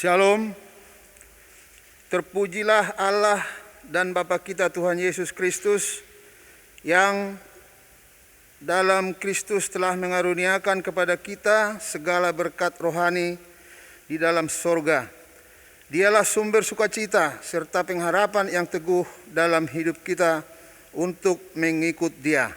Shalom. Terpujilah Allah dan Bapa kita Tuhan Yesus Kristus yang dalam Kristus telah mengaruniakan kepada kita segala berkat rohani di dalam sorga. Dialah sumber sukacita serta pengharapan yang teguh dalam hidup kita untuk mengikut Dia.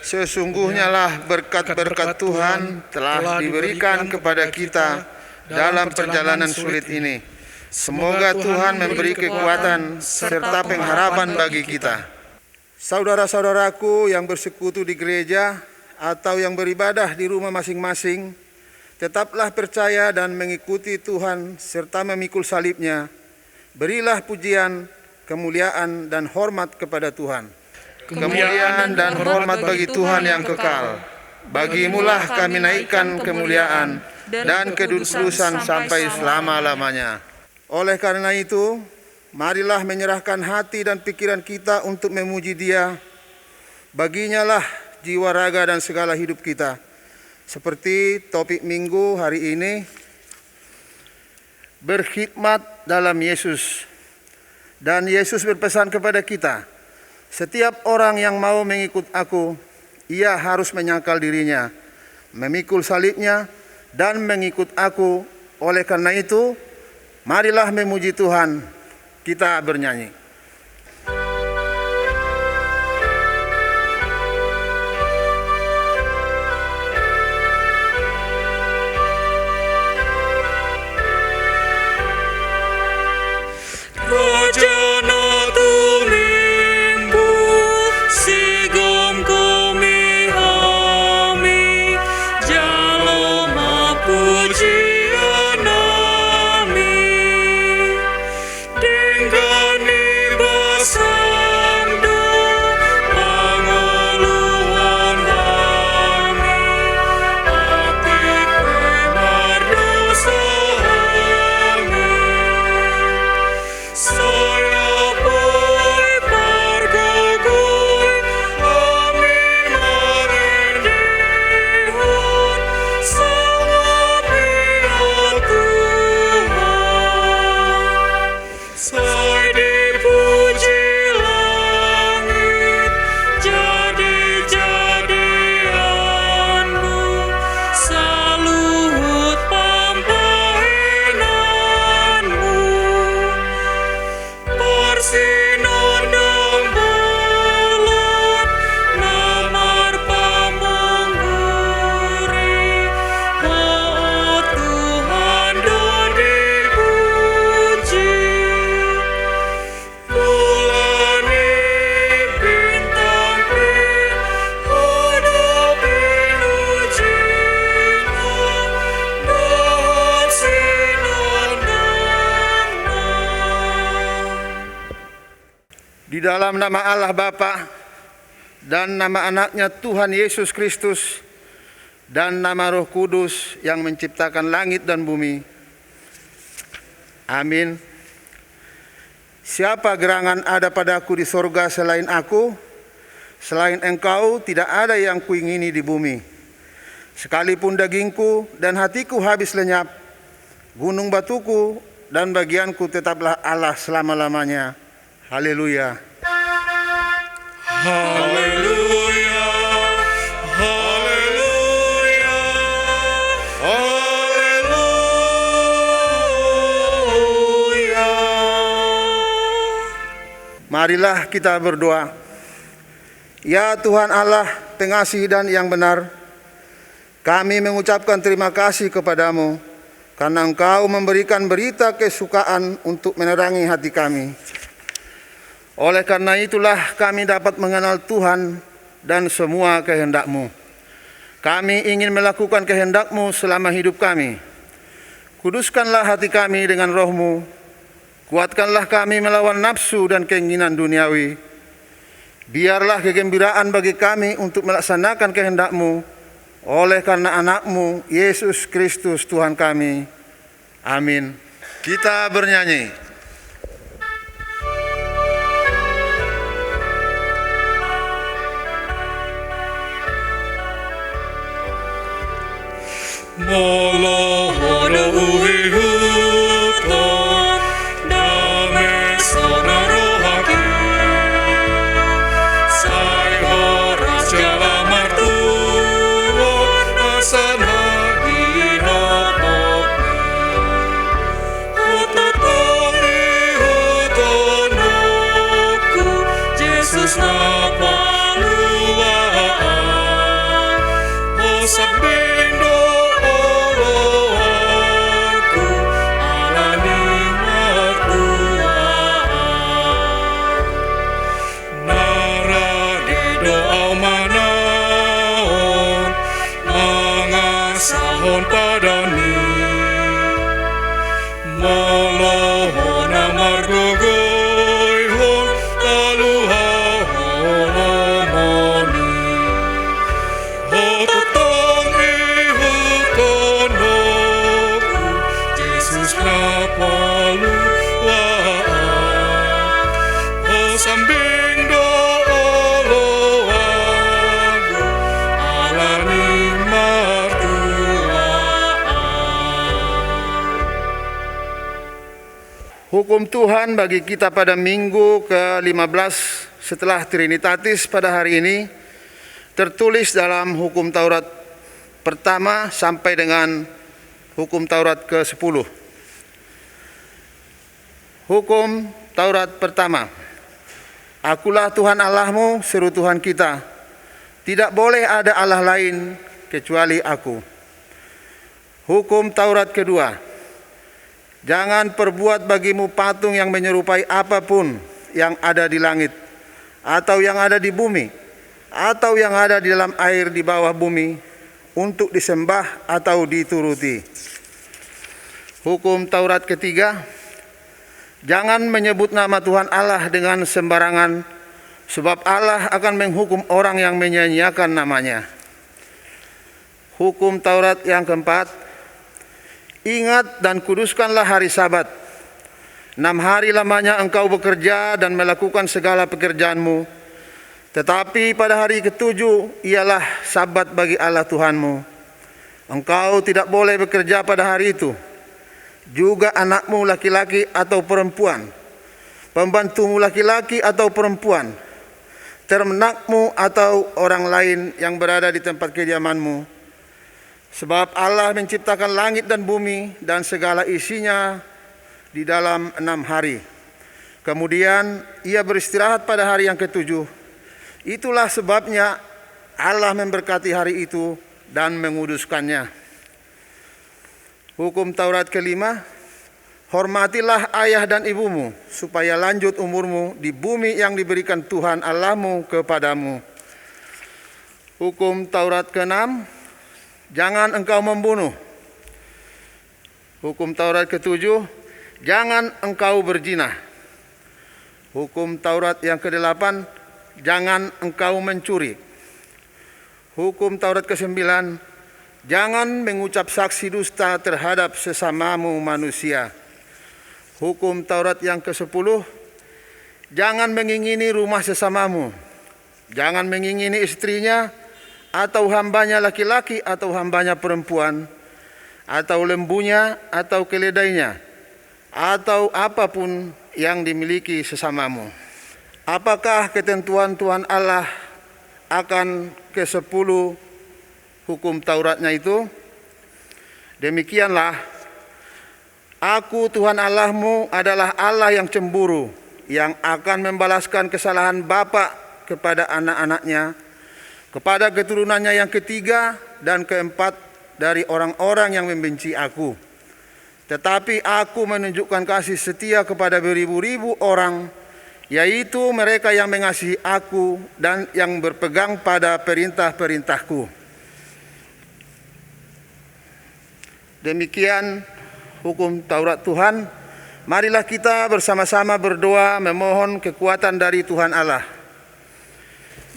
Sesungguhnya lah berkat-berkat Tuhan telah diberikan kepada kita dalam perjalanan sulit ini. Semoga Tuhan memberi kekuatan serta pengharapan bagi kita. Saudara-saudaraku yang bersekutu di gereja atau yang beribadah di rumah masing-masing, tetaplah percaya dan mengikuti Tuhan serta memikul salibnya. Berilah pujian, kemuliaan, dan hormat kepada Tuhan. Kemuliaan dan hormat bagi Tuhan yang kekal. Bagimulah kami naikkan kemuliaan dan kedudukan sampai selama-lamanya. Oleh karena itu, marilah menyerahkan hati dan pikiran kita untuk memuji Dia. Baginya lah jiwa, raga, dan segala hidup kita. Seperti topik minggu hari ini, berkhidmat dalam Yesus. Dan Yesus berpesan kepada kita, setiap orang yang mau mengikut aku, ia harus menyangkal dirinya, memikul salibnya, dan mengikut aku. Oleh karena itu, marilah memuji Tuhan. Kita bernyanyi. Di dalam nama Allah Bapa dan nama anaknya Tuhan Yesus Kristus dan nama Roh Kudus yang menciptakan langit dan bumi. Amin. Siapa gerangan ada padaku di sorga selain aku? Selain Engkau tidak ada yang kuingini di bumi. Sekalipun dagingku dan hatiku habis lenyap, gunung batuku dan bagianku tetaplah Allah selama-lamanya. Haleluya. Haleluya, haleluya, haleluya. Marilah kita berdoa. Ya Tuhan Allah, pengasih dan yang benar, kami mengucapkan terima kasih kepadamu karena Engkau memberikan berita kesukaan untuk menerangi hati kami. Oleh karena itulah kami dapat mengenal Tuhan dan semua kehendak-Mu. Kami ingin melakukan kehendak-Mu selama hidup kami. Kuduskanlah hati kami dengan Roh-Mu. Kuatkanlah kami melawan nafsu dan keinginan duniawi. Biarlah kegembiraan bagi kami untuk melaksanakan kehendak-Mu. Oleh karena anak-Mu, Yesus Kristus Tuhan kami. Amin. Kita bernyanyi. Molo horo uwi huto hona margogoi hon taluha hona moni hototong ihutonoku Yesus na palu sambing dooloago alani martuaan. Hukum Tuhan bagi kita pada minggu ke-15 setelah Trinitatis pada hari ini tertulis dalam Hukum Taurat pertama sampai dengan Hukum Taurat ke-10. Hukum Taurat pertama. Akulah Tuhan Allahmu, seru Tuhan kita. Tidak boleh ada Allah lain kecuali aku. Hukum Taurat kedua. Jangan perbuat bagimu patung yang menyerupai apapun yang ada di langit, atau yang ada di bumi, atau yang ada di dalam air di bawah bumi, untuk disembah atau dituruti. Hukum Taurat ketiga. Jangan menyebut nama Tuhan Allah dengan sembarangan, sebab Allah akan menghukum orang yang menyanyiakan namanya. Hukum Taurat yang keempat. Ingat dan kuduskanlah hari Sabat. 6 hari lamanya engkau bekerja dan melakukan segala pekerjaanmu. Tetapi pada hari ke-7 ialah Sabat bagi Allah Tuhanmu. Engkau tidak boleh bekerja pada hari itu. Juga anakmu laki-laki atau perempuan, pembantumu laki-laki atau perempuan, ternakmu atau orang lain yang berada di tempat kediamanmu. Sebab Allah menciptakan langit dan bumi dan segala isinya di dalam 6 hari. Kemudian ia beristirahat pada hari yang ke-7. Itulah sebabnya Allah memberkati hari itu dan menguduskannya. Hukum Taurat kelima. Hormatilah ayah dan ibumu, supaya lanjut umurmu di bumi yang diberikan Tuhan Allahmu kepadamu. Hukum Taurat ke-6. Jangan engkau membunuh. Hukum Taurat ke-7. Jangan engkau berzina. Hukum Taurat yang ke-8. Jangan engkau mencuri. Hukum Taurat ke-9. Jangan mengucap saksi dusta terhadap sesamamu manusia. Hukum Taurat yang ke-10. Jangan mengingini rumah sesamamu. Jangan mengingini istrinya, atau hambanya laki-laki atau hambanya perempuan, atau lembunya atau keledainya, atau apapun yang dimiliki sesamamu. Apakah ketentuan Tuhan Allah akan ke-10 hukum Tauratnya itu? Demikianlah, aku Tuhan Allahmu adalah Allah yang cemburu, yang akan membalaskan kesalahan bapa kepada anak-anaknya, kepada keturunannya yang ketiga dan keempat dari orang-orang yang membenci aku. Tetapi aku menunjukkan kasih setia kepada beribu-ribu orang, yaitu mereka yang mengasihi aku dan yang berpegang pada perintah-perintahku. Demikian hukum Taurat Tuhan. Marilah kita bersama-sama berdoa memohon kekuatan dari Tuhan Allah.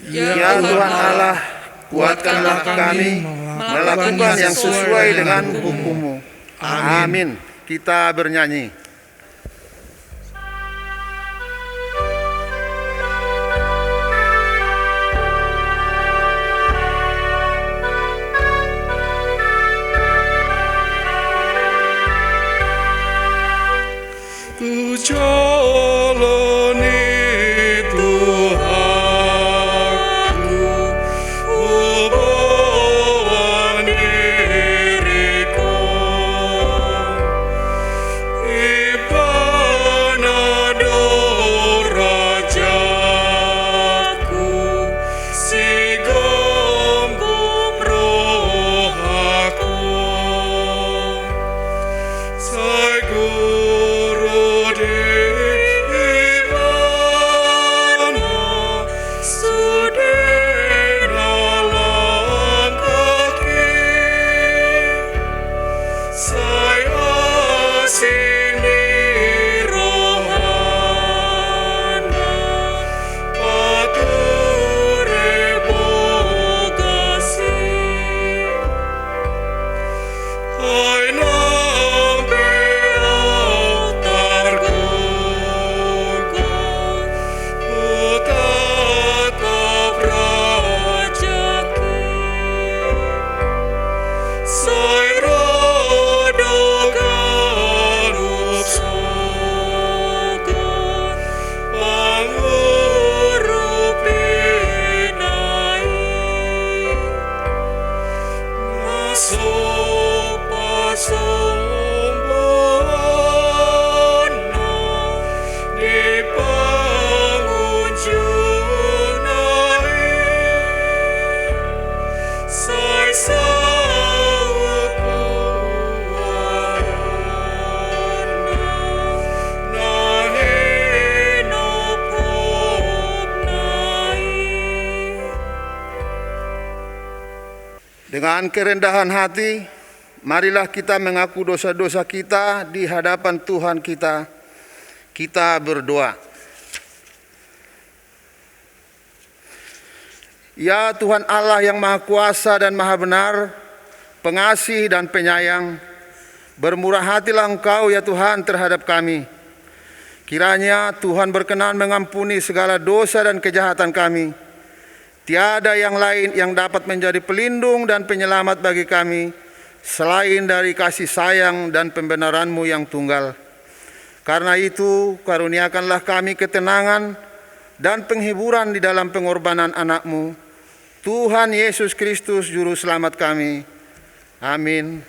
Ya Tuhan Allah, kuatkanlah kami melakukan yang sesuai dengan hukum-Mu. Amin. Kita bernyanyi. Jalani Tuhanku, ubah diriku, ibadah rajaku, si gomgom rohaku, sai guru Dengan kerendahan hati, marilah kita mengaku dosa-dosa kita di hadapan Tuhan kita. Kita berdoa. Ya Tuhan Allah yang Maha Kuasa dan Maha Benar, pengasih dan penyayang, bermurah hatilah Engkau ya Tuhan terhadap kami. Kiranya Tuhan berkenan mengampuni segala dosa dan kejahatan kami. Tiada yang lain yang dapat menjadi pelindung dan penyelamat bagi kami selain dari kasih sayang dan pembenaran-Mu yang tunggal. Karena itu, karuniakanlah kami ketenangan dan penghiburan di dalam pengorbanan anak-Mu, Tuhan Yesus Kristus Juru Selamat kami. Amin.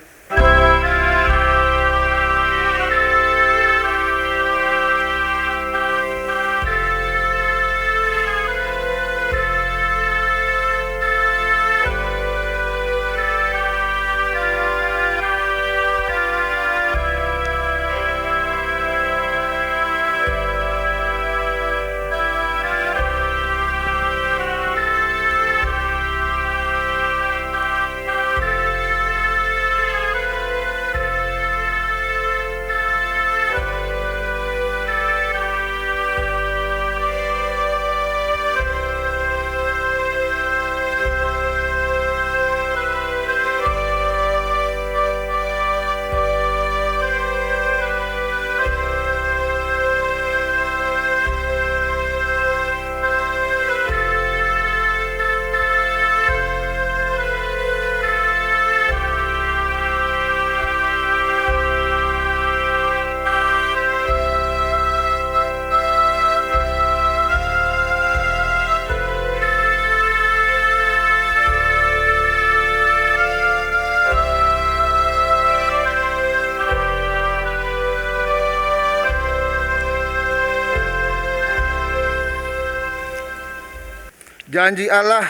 Janji Allah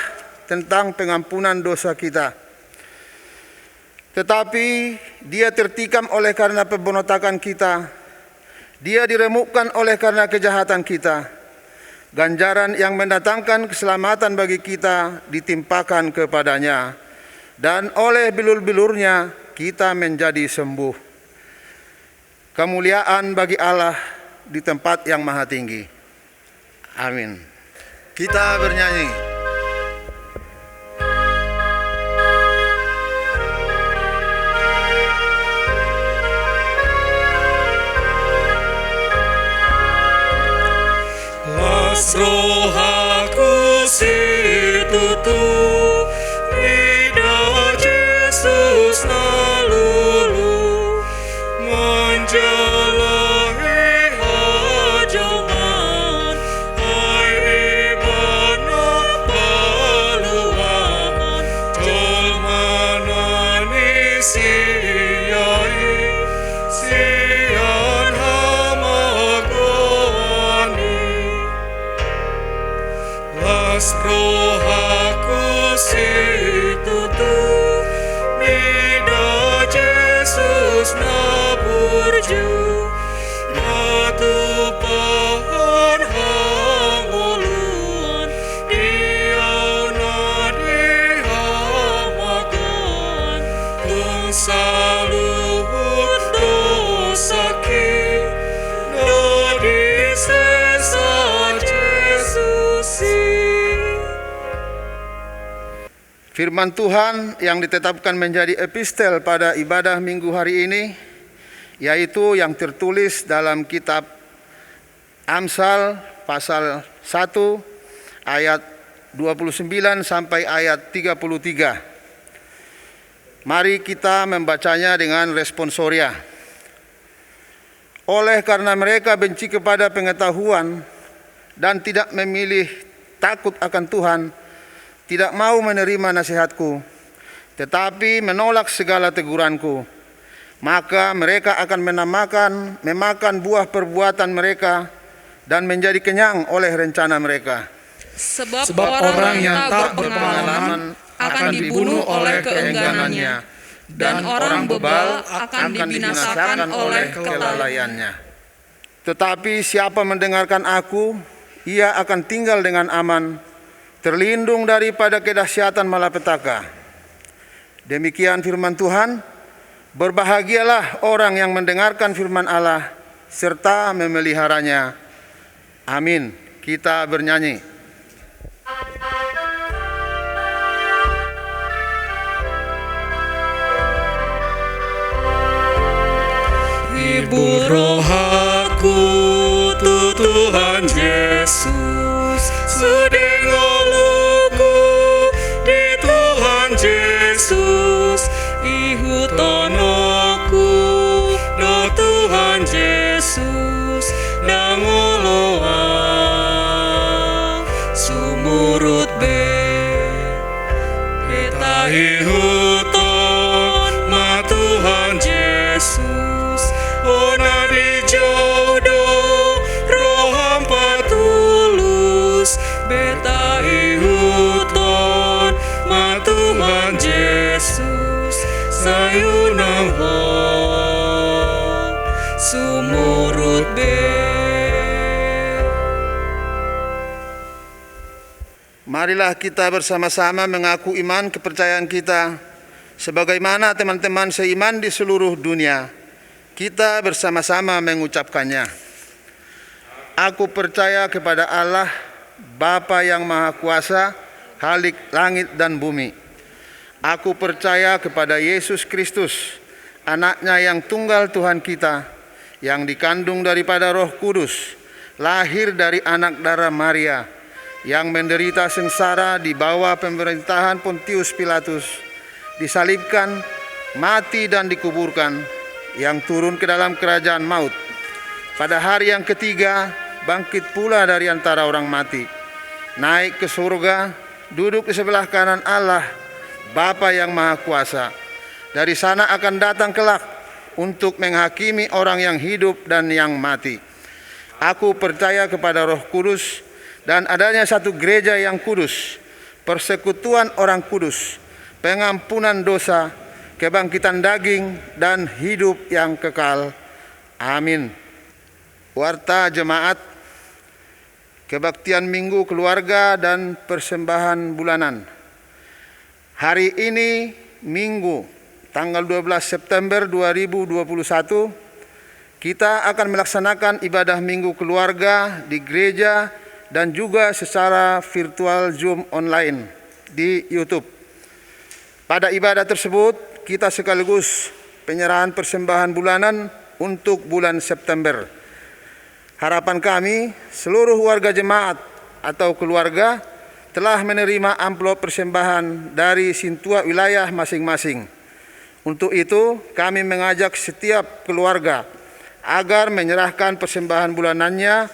tentang pengampunan dosa kita. Tetapi Dia tertikam oleh karena pemberontakan kita. Dia diremukkan oleh karena kejahatan kita. Ganjaran yang mendatangkan keselamatan bagi kita ditimpakan kepadanya. Dan oleh bilur-bilurnya kita menjadi sembuh. Kemuliaan bagi Allah di tempat yang maha tinggi. Amin. Kita bernyanyi. Las rohaku situtu ida Yesus nalulu menjalahi hajaman ai ibana paluan jolmanani siyai sian hamagoni las rohaku situtu nida Yesus naburju atu pohon hangoluan diau nadi hamagon tung saluhut dosaki nadi sesa Yesusi. Firman Tuhan yang ditetapkan menjadi epistel pada ibadah minggu hari ini, yaitu yang tertulis dalam kitab Amsal pasal 1 ayat 29 sampai ayat 33. Mari kita membacanya dengan responsoria. Oleh karena mereka benci kepada pengetahuan dan tidak memilih takut akan Tuhan, tidak mau menerima nasihatku, tetapi menolak segala teguranku, maka mereka akan memakan buah perbuatan mereka dan menjadi kenyang oleh rencana mereka. Sebab orang yang tak berpengalaman akan dibunuh oleh keengganannya, dan orang bebal akan dibinasakan oleh kelalaiannya. Tetapi siapa mendengarkan aku, ia akan tinggal dengan aman, terlindung daripada kedahsyatan malapetaka. Demikian firman Tuhan. Berbahagialah orang yang mendengarkan firman Allah serta memeliharanya. Amin. Kita bernyanyi. Hibur roh aku, Tuhan Yesus, sedeng oluku di Tuhan Yesus, ihut tonoku do Tuhan Yesus, dangoloa sumurut beta ihuton ma Tuhan Yesus, ona di jodoh roh hampa tulus, beta ihuton ma Tuhan Yesus, sayunang ho sumurut be. Marilah kita bersama-sama mengaku iman kepercayaan kita sebagaimana teman-teman seiman di seluruh dunia. Kita bersama-sama mengucapkannya. Aku percaya kepada Allah, Bapa yang Maha Kuasa, Khalik langit dan bumi. Aku percaya kepada Yesus Kristus, anaknya yang tunggal Tuhan kita, yang dikandung daripada Roh Kudus, lahir dari anak darah Maria, yang menderita sengsara di bawah pemerintahan Pontius Pilatus, disalibkan, mati dan dikuburkan, yang turun ke dalam kerajaan maut. Pada hari yang ketiga, bangkit pula dari antara orang mati, naik ke surga, duduk di sebelah kanan Allah, Bapa yang Maha Kuasa. Dari sana akan datang kelak untuk menghakimi orang yang hidup dan yang mati. Aku percaya kepada Roh Kudus dan adanya satu gereja yang kudus, persekutuan orang kudus, pengampunan dosa, kebangkitan daging, dan hidup yang kekal. Amin. Warta jemaat, kebaktian minggu keluarga dan persembahan bulanan. Hari ini Minggu, tanggal 12 September 2021, kita akan melaksanakan ibadah minggu keluarga di gereja dan juga secara virtual Zoom online di YouTube. Pada ibadah tersebut, kita sekaligus penyerahan persembahan bulanan untuk bulan September. Harapan kami, seluruh warga jemaat atau keluarga telah menerima amplop persembahan dari sintua wilayah masing-masing. Untuk itu, kami mengajak setiap keluarga agar menyerahkan persembahan bulanannya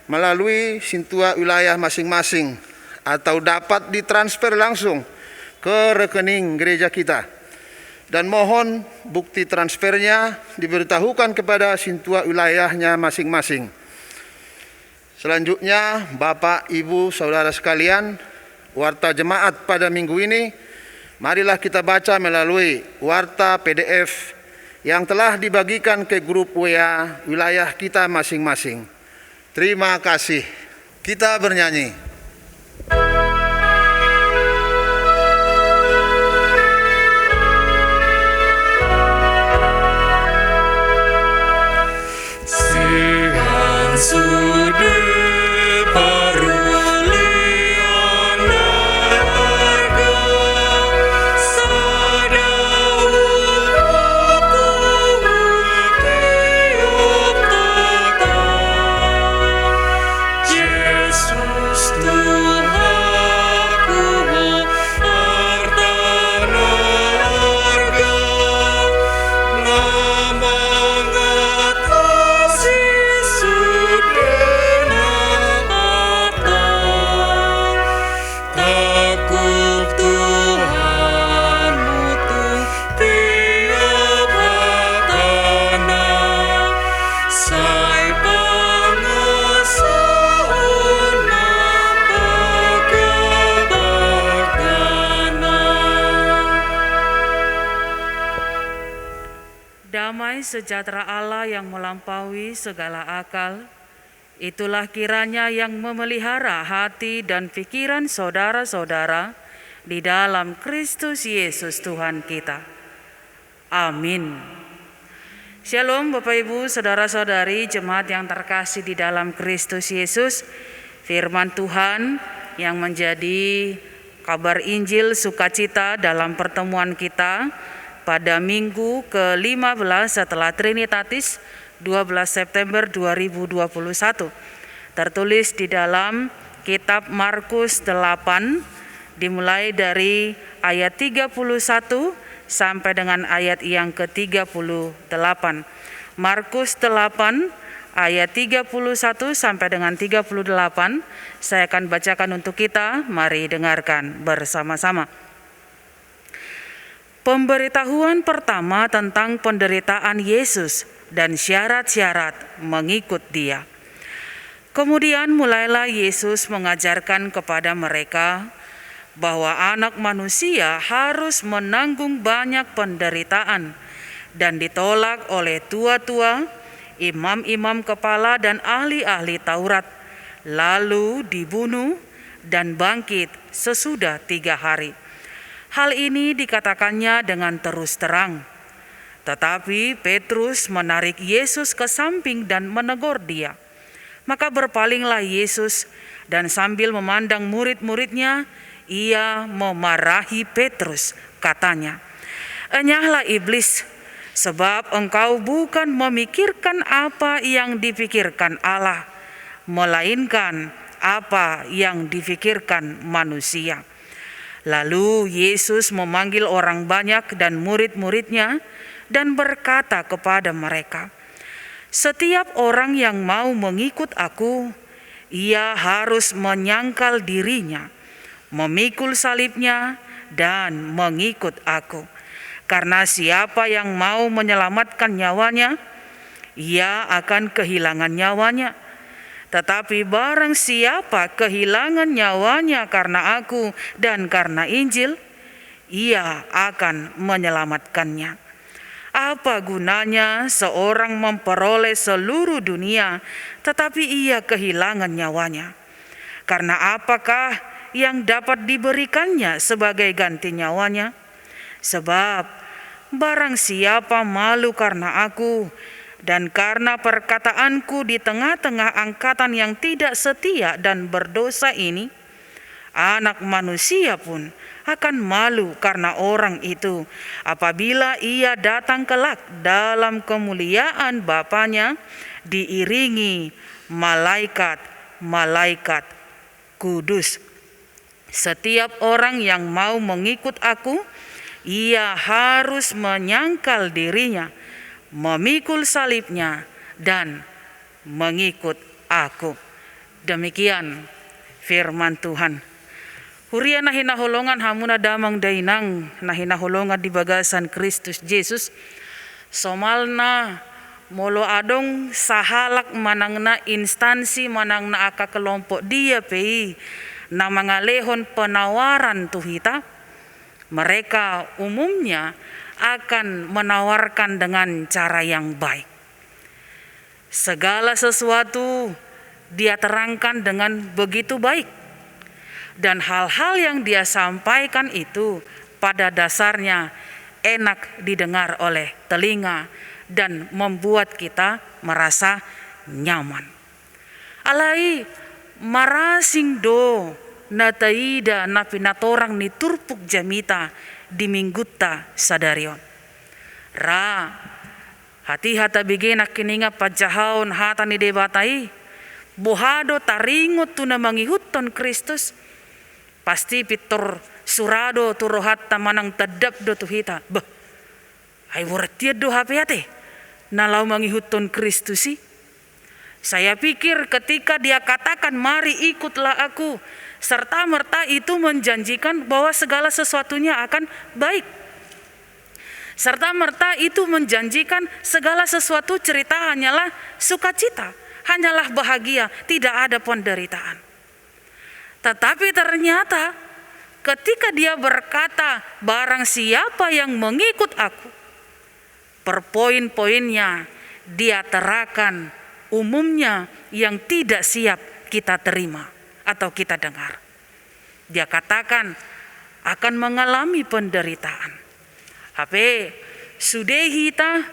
melalui sintua wilayah masing-masing atau dapat ditransfer langsung ke rekening gereja kita. Dan mohon bukti transfernya diberitahukan kepada sintua wilayahnya masing-masing. Selanjutnya, Bapak, Ibu, Saudara sekalian, warta jemaat pada minggu ini, marilah kita baca melalui warta PDF yang telah dibagikan ke grup WA wilayah kita masing-masing. Terima kasih. Kita bernyanyi. Sihan sude parulian harga, sadawu tiup tata. Yesus Tuhanku, hartana harga, nama ngatasi sudena harta. Takut Tuhan mutung tiap hatana, sai pangasahun mapagabagana. Damai sejahtera Allah yang melampaui segala akal, itulah kiranya yang memelihara hati dan pikiran saudara-saudara di dalam Kristus Yesus Tuhan kita. Amin. Shalom Bapak Ibu, saudara-saudari, jemaat yang terkasih di dalam Kristus Yesus. Firman Tuhan yang menjadi kabar Injil sukacita dalam pertemuan kita pada minggu ke-15 setelah Trinitatis 12 September 2021. Tertulis di dalam kitab Markus 8 dimulai dari ayat 31 sampai dengan ayat yang ke-38. Markus 8 ayat 31 sampai dengan 38 saya akan bacakan untuk kita. Mari dengarkan bersama-sama. Pemberitahuan pertama tentang penderitaan Yesus dan syarat-syarat mengikut Dia. Kemudian mulailah Yesus mengajarkan kepada mereka bahwa Anak Manusia harus menanggung banyak penderitaan dan ditolak oleh tua-tua, imam-imam kepala dan ahli-ahli Taurat, lalu dibunuh dan bangkit sesudah 3 hari. Hal ini dikatakannya dengan terus terang. Tetapi Petrus menarik Yesus ke samping dan menegur Dia. Maka berpalinglah Yesus dan sambil memandang murid-muridnya, Ia memarahi Petrus, katanya, "Enyahlah iblis, sebab engkau bukan memikirkan apa yang dipikirkan Allah, melainkan apa yang dipikirkan manusia." Lalu Yesus memanggil orang banyak dan murid-muridnya dan berkata kepada mereka, "Setiap orang yang mau mengikut aku, ia harus menyangkal dirinya, memikul salibnya dan mengikut aku. Karena siapa yang mau menyelamatkan nyawanya, ia akan kehilangan nyawanya. Tetapi barang siapa kehilangan nyawanya karena aku dan karena Injil, ia akan menyelamatkannya. Apa gunanya seorang memperoleh seluruh dunia, tetapi ia kehilangan nyawanya? Karena apakah yang dapat diberikannya sebagai ganti nyawanya? Sebab barang siapa malu karena aku dan karena perkataanku di tengah-tengah angkatan yang tidak setia dan berdosa ini, Anak Manusia pun akan malu karena orang itu apabila ia datang kelak dalam kemuliaan Bapanya diiringi malaikat-malaikat kudus. Setiap orang yang mau mengikut aku, ia harus menyangkal dirinya, memikul salibnya, dan mengikut aku." Demikian firman Tuhan. Huria nahina holongan hamuna damang dainang, nahina holongan di bagasan Kristus Yesus. Somalna molo adong sahalak manangna instansi manangna aka kelompok dia pei na mangalehon penawaran tuhita, mereka umumnya akan menawarkan dengan cara yang baik. Segala sesuatu dia terangkan dengan begitu baik, dan hal-hal yang dia sampaikan itu pada dasarnya enak didengar oleh telinga dan membuat kita merasa nyaman. Alai marasing do nataida na pinatorang ni turpuk jamita di minggutta sadarion. Ra hati-hata bigena kininga pajahon hata ni debatai bohado taringot tu na mangihutton Kristus pasti pitor surado turohatta manang tadap do tuhita. Bah, ay wartiad do hapeate nalau mangihutton Kristusi. Saya pikir ketika dia katakan mari ikutlah aku, serta merta itu menjanjikan bahwa segala sesuatunya akan baik. Serta merta itu menjanjikan segala sesuatu cerita hanyalah sukacita, hanyalah bahagia, tidak ada penderitaan. Tetapi ternyata ketika dia berkata barang siapa yang mengikut aku, per poin-poinnya dia terangkan umumnya yang tidak siap kita terima atau kita dengar. Dia katakan akan mengalami penderitaan. Hape sudehi ta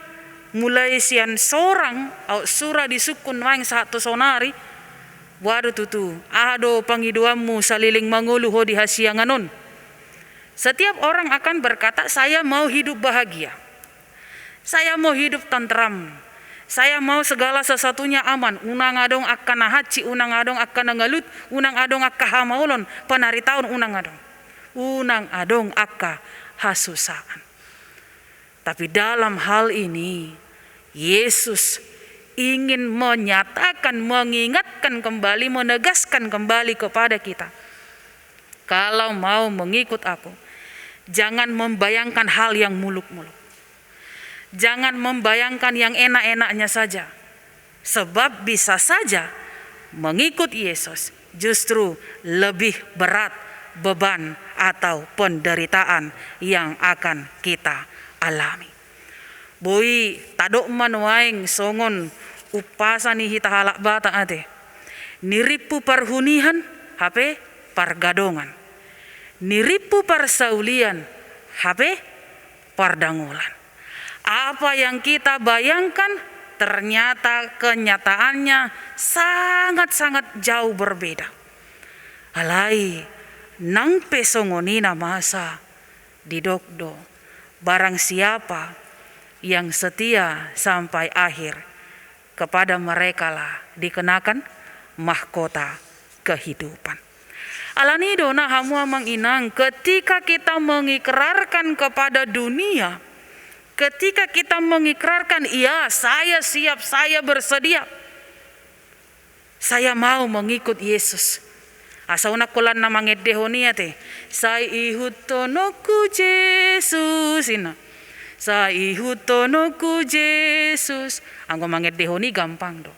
mulai sian sorang au sura disukun maing satu sonari waduh tutu ado pangiduamu saliling mangulu ho di hasianganon. Setiap orang akan berkata, saya mau hidup bahagia, saya mau hidup tentram, saya mau segala sesuatunya aman. Unang adong akan nahaci, unang adong akan nangalut, unang adong akka hamaulon panari tahun unang adong akka hasusaan. Tapi dalam hal ini Yesus ingin menyatakan, mengingatkan kembali, menegaskan kembali kepada kita. Kalau mau mengikut aku, jangan membayangkan hal yang muluk-muluk. Jangan membayangkan yang enak-enaknya saja. Sebab bisa saja mengikut Yesus justru lebih berat beban atau penderitaan yang akan kita alami. Boi tadok manuaing songon upasani hita halak bata ate. Niripu parhunihan hape pargadongan. Niripu parsaulian hape pardangulan. Apa yang kita bayangkan ternyata kenyataannya sangat-sangat jauh berbeda. Alai nang pesongonina masa didokdo. Barang siapa yang setia sampai akhir, kepada merekalah dikenakan mahkota kehidupan. Alanido na hamua manginang, ketika kita mengikrarkan kepada dunia, ketika kita mengikrarkan, iya saya siap, saya bersedia, saya mau mengikut Yesus. Asauna kulan na mangeddehonia te, sai ihutonoku Yesus ina. Sai ihutonoku Yesus. Anggo mangeddehoni gampang do.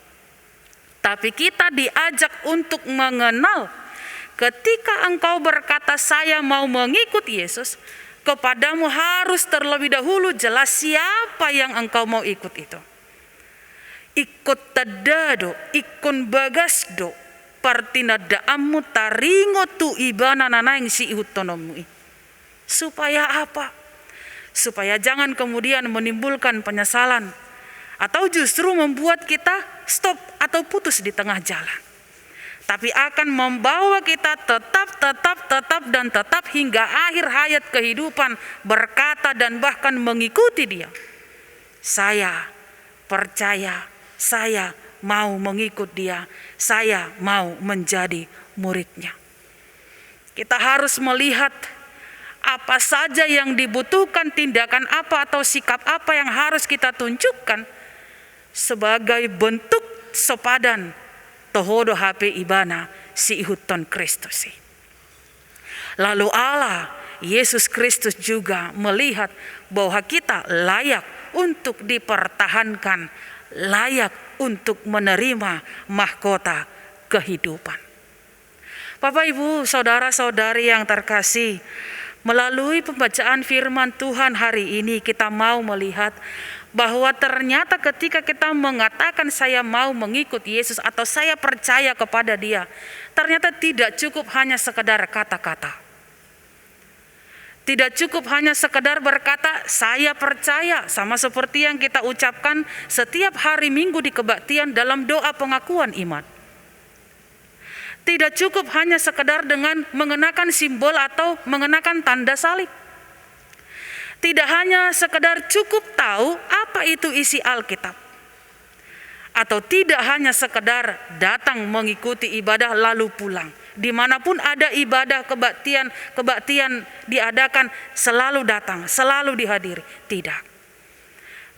Tapi kita diajak untuk mengenal, ketika engkau berkata saya mau mengikut Yesus, kepadamu harus terlebih dahulu jelas siapa yang engkau mau ikut itu. Ikut tadado, ikun bagasdo, partina daamu taringo tu ibana nanaing si ihutonomui. Supaya apa? Supaya jangan kemudian menimbulkan penyesalan atau justru membuat kita stop atau putus di tengah jalan. Tapi akan membawa kita tetap hingga akhir hayat kehidupan berkata dan bahkan mengikuti Dia. Saya percaya, saya mau mengikut Dia, saya mau menjadi muridnya. Kita harus melihat apa saja yang dibutuhkan, tindakan apa atau sikap apa yang harus kita tunjukkan sebagai bentuk sepadan tohodo HP ibana si ihuton Kristus. Lalu Allah Yesus Kristus juga melihat bahwa kita layak untuk dipertahankan, layak untuk menerima mahkota kehidupan. Bapak Ibu, saudara-saudari yang terkasih, melalui pembacaan firman Tuhan hari ini kita mau melihat bahwa ternyata ketika kita mengatakan saya mau mengikut Yesus atau saya percaya kepada Dia, ternyata tidak cukup hanya sekedar kata-kata. Tidak cukup hanya sekedar berkata saya percaya, sama seperti yang kita ucapkan setiap hari Minggu di kebaktian dalam doa pengakuan iman. Tidak cukup hanya sekedar dengan mengenakan simbol atau mengenakan tanda salib. Tidak hanya sekedar cukup tahu apa itu isi Alkitab. Atau tidak hanya sekedar datang mengikuti ibadah lalu pulang. Dimanapun ada ibadah kebaktian diadakan, selalu datang, selalu dihadiri. Tidak.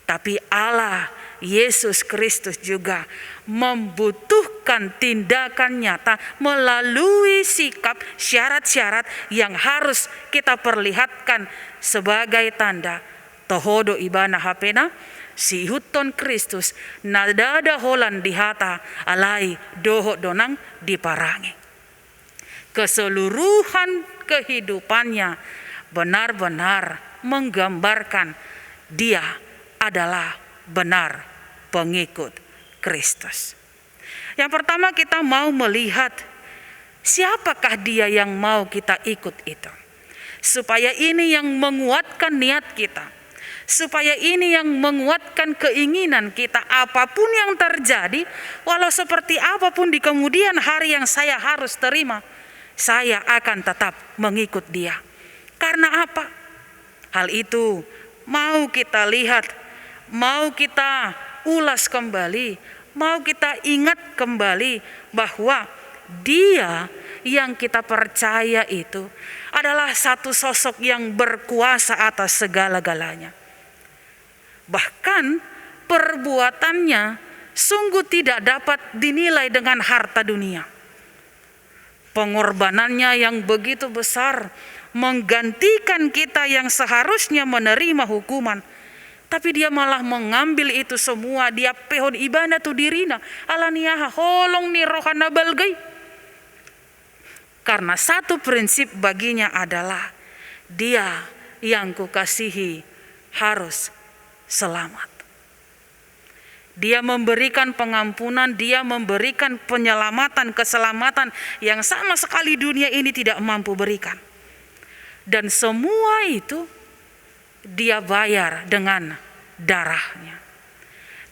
Tapi Allah Yesus Kristus juga membutuhkan tindakan nyata melalui sikap syarat-syarat yang harus kita perlihatkan sebagai tanda tohodo ibana hapena si huton Kristus nadada holan dihata alai doho donang diparangi. Keseluruhan kehidupannya benar-benar menggambarkan Dia adalah benar pengikut Kristus. Yang pertama kita mau melihat siapakah Dia yang mau kita ikut itu. Supaya ini yang menguatkan niat kita. Supaya ini yang menguatkan keinginan kita, apapun yang terjadi, walau seperti apapun di kemudian hari yang saya harus terima, saya akan tetap mengikut Dia. Karena apa? Hal itu mau kita lihat, mau kita ulas kembali, mau kita ingat kembali bahwa Dia yang kita percaya itu adalah satu sosok yang berkuasa atas segala-galanya. Bahkan perbuatannya sungguh tidak dapat dinilai dengan harta dunia. Pengorbanannya yang begitu besar menggantikan kita yang seharusnya menerima hukuman. Tapi Dia malah mengambil itu semua. Dia pehon ibana tu dirina alaniaha holong ni rohana balgai. Karena satu prinsip baginya adalah Dia yang kukasihi harus selamat. Dia memberikan pengampunan, Dia memberikan penyelamatan, keselamatan yang sama sekali dunia ini tidak mampu berikan. Dan semua itu Dia bayar dengan darahnya.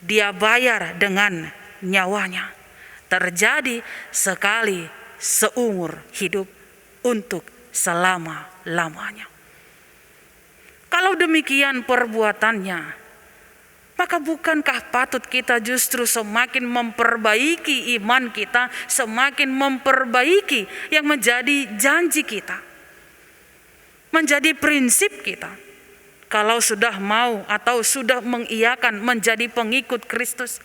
Dia bayar dengan nyawanya. Terjadi sekali seumur hidup untuk selama-lamanya. Kalau demikian perbuatannya, maka bukankah patut kita justru semakin memperbaiki iman kita, semakin memperbaiki yang menjadi janji kita, menjadi prinsip kita. Kalau sudah mau atau sudah mengiyakan menjadi pengikut Kristus,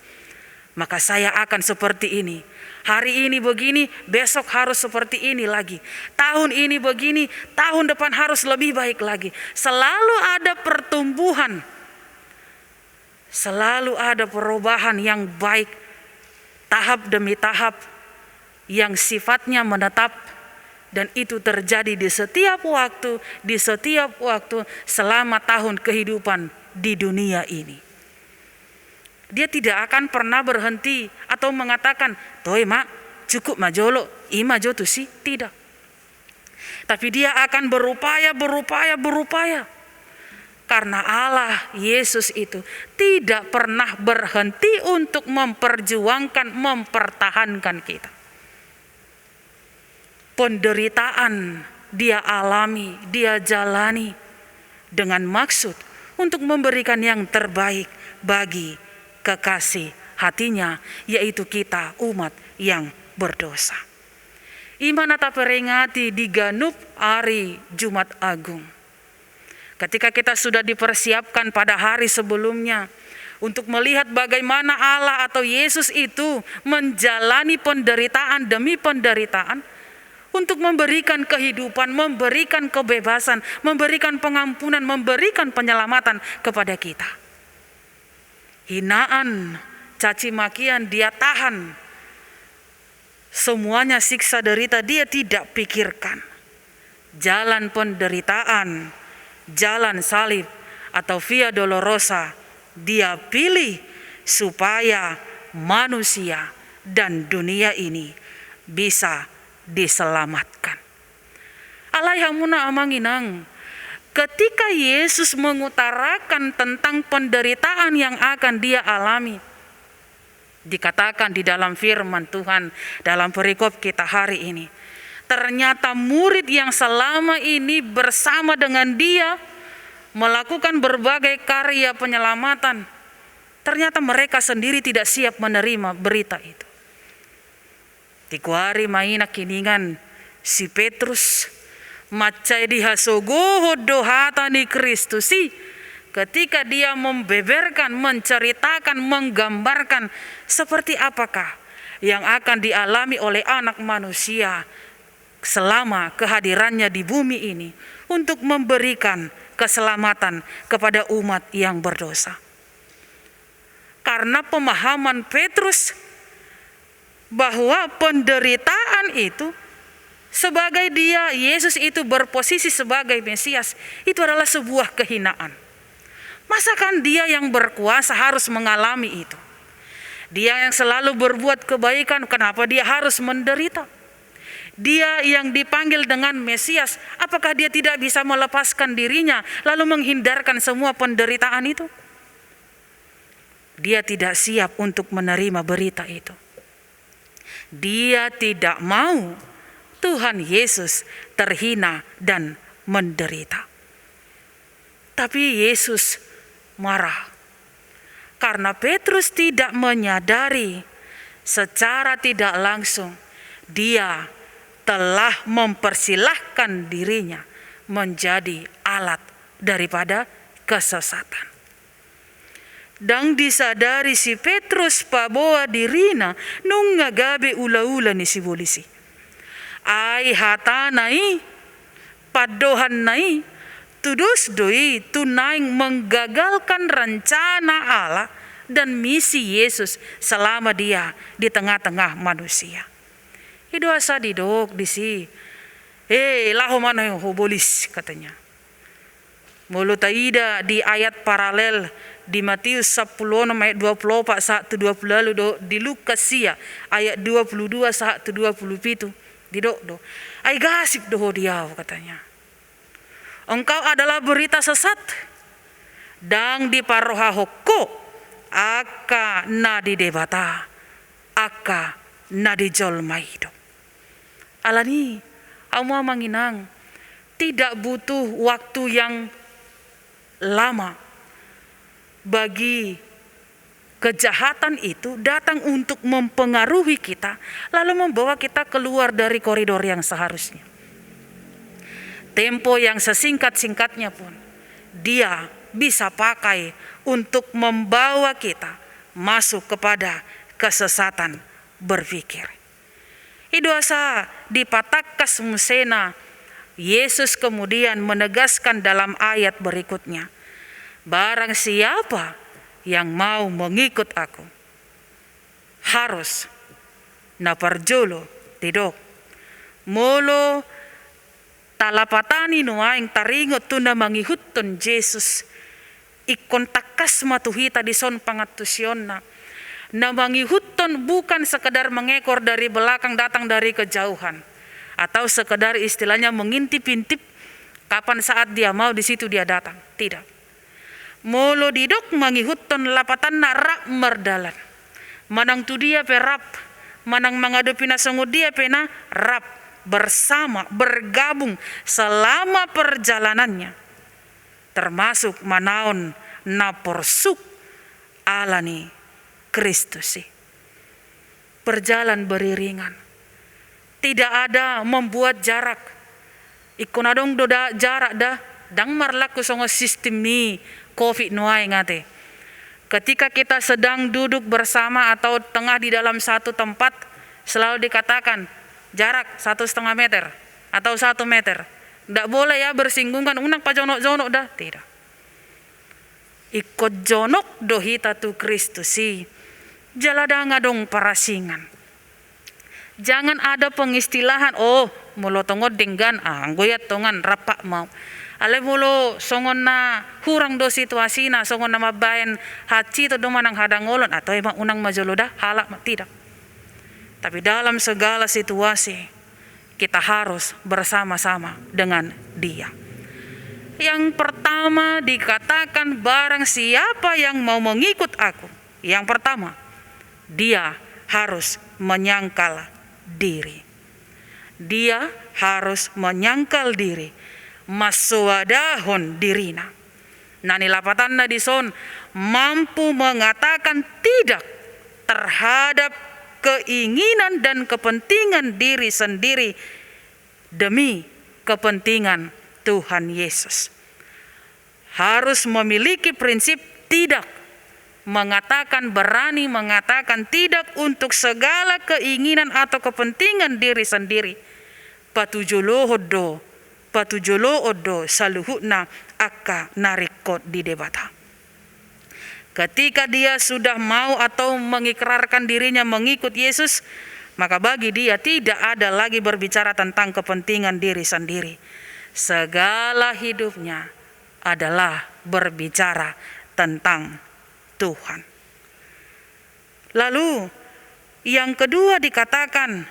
maka saya akan seperti ini. Hari ini begini, besok harus seperti ini lagi. Tahun ini begini, tahun depan harus lebih baik lagi. Selalu ada pertumbuhan. Selalu ada perubahan yang baik, tahap demi tahap, yang sifatnya menetap, dan itu terjadi di setiap waktu selama tahun kehidupan di dunia ini. Dia tidak akan pernah berhenti atau mengatakan, "Toi mak, cukup majolo, ima jotu sih." Tidak. Tapi Dia akan berupaya. Karena Allah Yesus itu tidak pernah berhenti untuk memperjuangkan, mempertahankan kita. Penderitaan Dia alami, Dia jalani dengan maksud untuk memberikan yang terbaik bagi kekasih hatinya, yaitu kita umat yang berdosa. Imanata peringati di ganup hari Jumat Agung. Ketika kita sudah dipersiapkan pada hari sebelumnya untuk melihat bagaimana Allah atau Yesus itu menjalani penderitaan demi penderitaan untuk memberikan kehidupan, memberikan kebebasan, memberikan pengampunan, memberikan penyelamatan kepada kita. Hinaan, caci makian Dia tahan. Semuanya siksa derita Dia tidak pikirkan. Jalan penderitaan, jalan salib atau via dolorosa Dia pilih supaya manusia dan dunia ini bisa diselamatkan. Alaihamuna amanginang, ketika Yesus mengutarakan tentang penderitaan yang akan Dia alami, dikatakan di dalam firman Tuhan dalam perikop kita hari ini, ternyata murid yang selama ini bersama dengan Dia melakukan berbagai karya penyelamatan, ternyata mereka sendiri tidak siap menerima berita itu. Tikuari maina kiningan si Petrus macai dihasogoho dohata ni Kristusi, ketika dia membeberkan, menceritakan, menggambarkan seperti apakah yang akan dialami oleh anak manusia selama kehadirannya di bumi ini untuk memberikan keselamatan kepada umat yang berdosa. Karena pemahaman Petrus bahwa penderitaan itu sebagai Dia, Yesus itu berposisi sebagai Mesias, itu adalah sebuah kehinaan. Masakan Dia yang berkuasa harus mengalami itu? Dia yang selalu berbuat kebaikan, kenapa Dia harus menderita? Dia yang dipanggil dengan Mesias, apakah dia tidak bisa melepaskan dirinya lalu menghindarkan semua penderitaan itu? Dia tidak siap untuk menerima berita itu. Dia tidak mau Tuhan Yesus terhina dan menderita. Tapi Yesus marah karena Petrus tidak menyadari secara tidak langsung dia telah mempersilahkan dirinya menjadi alat daripada kesesatan. Dan disadari si Petrus paboa dirina nung ngagabe ula-ula ni si polisi. Ay hatanai padohan nai tudus doi tunaing menggagalkan rencana Allah dan misi Yesus selama dia di tengah-tengah manusia. Itu asa didok di si. Laho mana yang hobolis katanya. Mulu taida di ayat paralel di Matius 10 ayat 24 1 20 lalu do di Lukas sia ayat 22 1 27 didok do. Ai gasip do dia katanya. Engkau adalah berita sesat dan di paroha hoko aka na di debata aka na di jolmaido. Alani amu manginang tidak butuh waktu yang lama bagi kejahatan itu datang untuk mempengaruhi kita lalu membawa kita keluar dari koridor yang seharusnya. Tempo yang sesingkat-singkatnya pun dia bisa pakai untuk membawa kita masuk kepada kesesatan berpikir. Itu asa di Patakas Musena Yesus kemudian menegaskan dalam ayat berikutnya, barang siapa yang mau mengikut aku harus naparjolo tidok molo talapatani nuaing taringot tuna mangihutton Jesus ikon takas matuhita di son pangatusyon na mangihutton bukan sekedar mengekor dari belakang datang dari kejauhan atau sekedar istilahnya mengintip-intip kapan saat dia mau di situ dia datang. Tidak. Molo didok mangihutton lapatan na rak merdalan. Manang tu dia perap, manang menghadapi nasangud dia pena rap bersama bergabung selama perjalanannya. Termasuk manaon na porsuk alani Kristusi. Berjalan beriringan. Tidak ada membuat jarak. Ikunadong doda jarak dah. Dang marlaku songo sistem ni COVID nuai ngate. Ketika kita sedang duduk bersama atau tengah di dalam satu tempat, selalu dikatakan jarak 1,5 meter atau 1 meter. Tidak boleh ya bersinggungan. Unang pajonok-jonok dah. Tidak. Ikut jonok dohita tu Kristusi. Jalada ngadong parasingan. Jangan ada pengistilahan, mulo tongod denggan, anggoyat tongan rapak mau. Ale mulo songon na hurang do situasi na, songon na mabayan haci to do manang hadangolon, atau emang unang majoloda, halak tidak. Tapi dalam segala situasi, kita harus bersama-sama dengan dia. Yang pertama dikatakan barang siapa yang mau mengikut aku. Yang pertama, dia harus menyangkal diri. Dia harus menyangkal diri. Maswadahon dirina. Nani lapatan na dison mampu mengatakan tidak terhadap keinginan dan kepentingan diri sendiri demi kepentingan Tuhan Yesus. Harus memiliki prinsip tidak. Berani mengatakan tidak untuk segala keinginan atau kepentingan diri sendiri. Patujolo odo saluhutna akka narikot di debata. Ketika dia sudah mau atau mengikrarkan dirinya mengikut Yesus, maka bagi dia tidak ada lagi berbicara tentang kepentingan diri sendiri. Segala hidupnya adalah berbicara tentang Tuhan. Lalu yang kedua dikatakan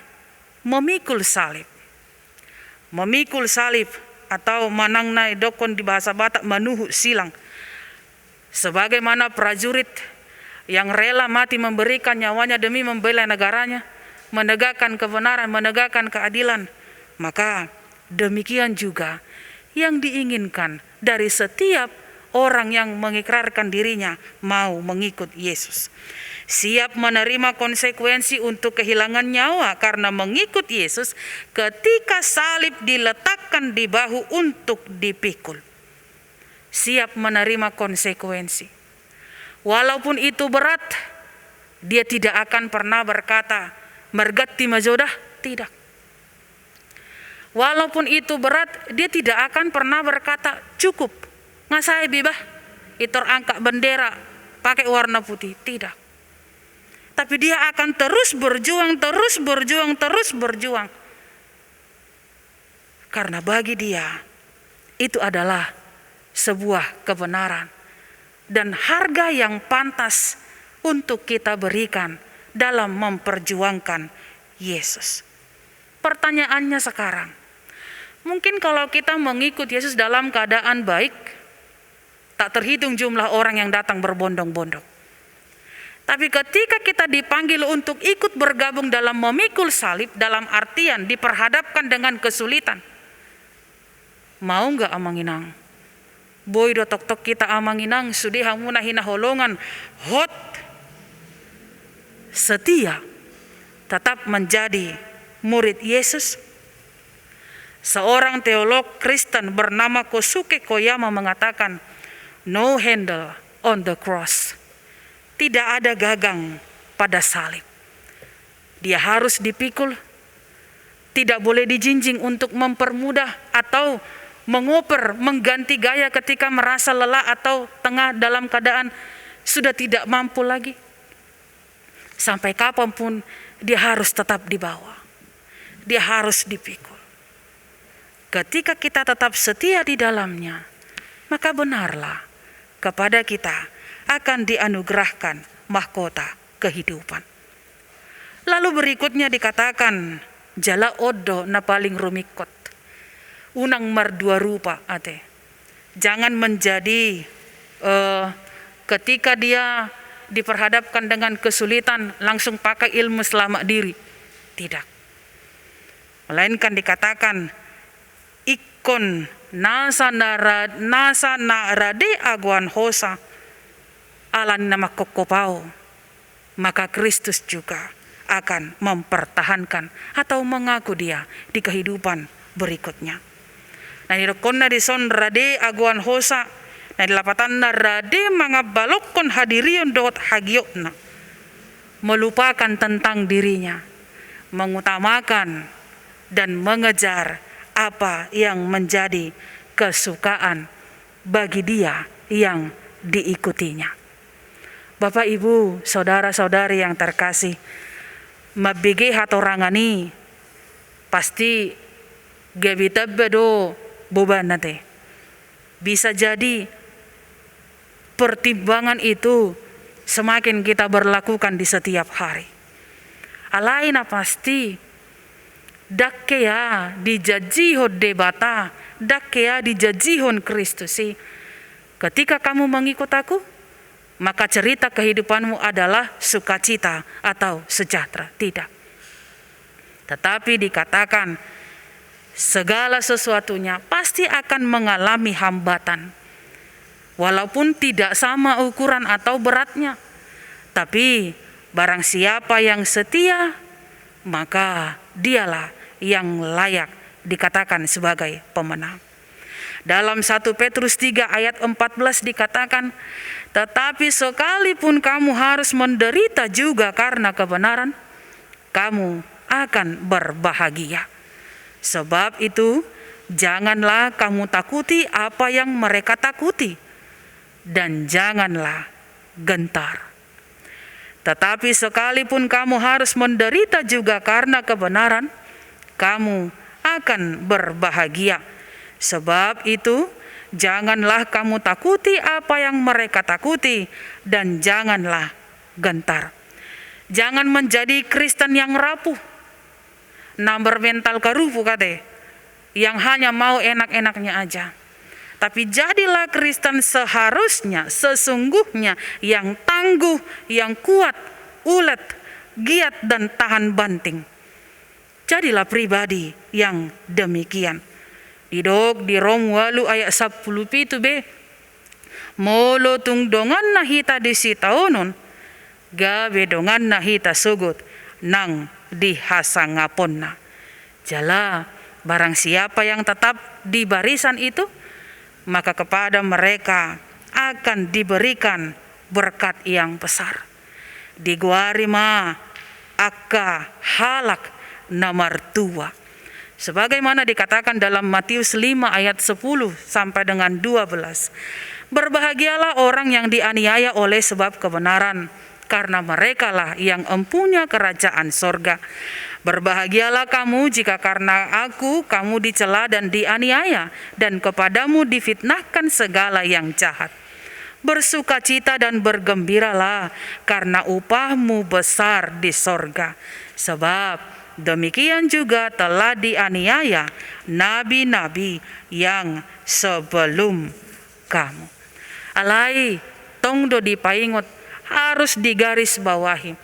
memikul salib. memikul salib atau manangnai dokon di bahasa Batak manuhu silang. Sebagaimana prajurit yang rela mati memberikan nyawanya demi membela negaranya, menegakkan kebenaran, menegakkan keadilan, maka demikian juga yang diinginkan dari setiap orang yang mengikrarkan dirinya mau mengikut Yesus. Siap menerima konsekuensi untuk kehilangan nyawa karena mengikut Yesus ketika salib diletakkan di bahu untuk dipikul. Siap menerima konsekuensi. Walaupun itu berat, dia tidak akan pernah berkata, "Mergati majodah," tidak. Walaupun itu berat, dia tidak akan pernah berkata, "Cukup, ngasai bibah, itu angkat bendera pakai warna putih," tidak. Tapi dia akan terus berjuang, terus berjuang, terus berjuang. Karena bagi dia, itu adalah sebuah kebenaran dan harga yang pantas untuk kita berikan dalam memperjuangkan Yesus. Pertanyaannya sekarang, mungkin kalau kita mengikut Yesus dalam keadaan baik, tak terhitung jumlah orang yang datang berbondong-bondong. Tapi ketika kita dipanggil untuk ikut bergabung dalam memikul salib, dalam artian diperhadapkan dengan kesulitan, mau nggak amanginang? Boy do tok-tok kita amanginang, sudi hamuna hina holongan, hot, setia, tetap menjadi murid Yesus. Seorang teolog Kristen bernama Kosuke Koyama mengatakan, "No handle on the cross." Tidak ada gagang pada salib. Dia harus dipikul, tidak boleh dijinjing untuk mempermudah atau mengoper, mengganti gaya ketika merasa lelah atau tengah dalam keadaan sudah tidak mampu lagi. Sampai kapanpun dia harus tetap dibawa. Dia harus dipikul. Ketika kita tetap setia di dalamnya, maka benarlah kepada kita akan dianugerahkan mahkota kehidupan. Lalu berikutnya dikatakan, jala odo na paling rumikot. Unang mardua rupa ate. Jangan menjadi ketika dia diperhadapkan dengan kesulitan langsung pakai ilmu selamat diri. Tidak. Melainkan dikatakan, ikon nasa narade aguan hosa alan nama kokopao, maka Kristus juga akan mempertahankan atau mengaku dia di kehidupan berikutnya. Nah, dirokonna di son rade aguan hosa, nah dilapatan na rade mga balokon hadirion dot hagiokna, melupakan tentang dirinya, mengutamakan dan mengejar apa yang menjadi kesukaan bagi dia yang diikutinya. Bapak, Ibu, saudara-saudari yang terkasih, mabigi hatorangani pasti gabita bedo boban nate. Bisa jadi pertimbangan itu semakin kita berlakukan di setiap hari. Alaina pasti dakkea dijajihon debata, dakkea dijajihon Kristusi. Ketika kamu mengikut aku, maka cerita kehidupanmu adalah sukacita atau sejahtera. Tidak. Tetapi dikatakan segala sesuatunya pasti akan mengalami hambatan. Walaupun tidak sama ukuran atau beratnya. Tapi barang siapa yang setia, maka dialah yang layak dikatakan sebagai pemenang. Dalam 1 Petrus 3 ayat 14 dikatakan, tetapi sekalipun kamu harus menderita juga karena kebenaran, kamu akan berbahagia. Sebab itu, janganlah kamu takuti apa yang mereka takuti, dan janganlah gentar. Tetapi sekalipun kamu harus menderita juga karena kebenaran, kamu akan berbahagia. Sebab itu, janganlah kamu takuti apa yang mereka takuti, dan janganlah gentar. Jangan menjadi Kristen yang rapuh. Namber mental karupu kate. yang hanya mau enak-enaknya aja. Tapi jadilah Kristen seharusnya, sesungguhnya yang tangguh, yang kuat, ulet, giat dan tahan banting. Jadilah pribadi yang demikian. Didok di Rom 8 ayat 10 be. Molo tung dongan na hita disitaunon, gawe dongan na hita sugut nang dihasangapon na. Jala, barang siapa yang tetap di barisan itu, maka kepada mereka akan diberikan berkat yang besar. Diguarima akka halak namartua. Sebagaimana dikatakan dalam Matius 5 ayat 10 sampai dengan 12. Berbahagialah orang yang dianiaya oleh sebab kebenaran, karena merekalah yang empunya kerajaan sorga. Berbahagialah kamu jika karena aku kamu dicela dan dianiaya, dan kepadamu difitnahkan segala yang jahat. Bersukacita dan bergembiralah, karena upahmu besar di sorga. Sebab demikian juga telah dianiaya nabi-nabi yang sebelum kamu. Alai tongdo dipaingot, harus digaris bawahi.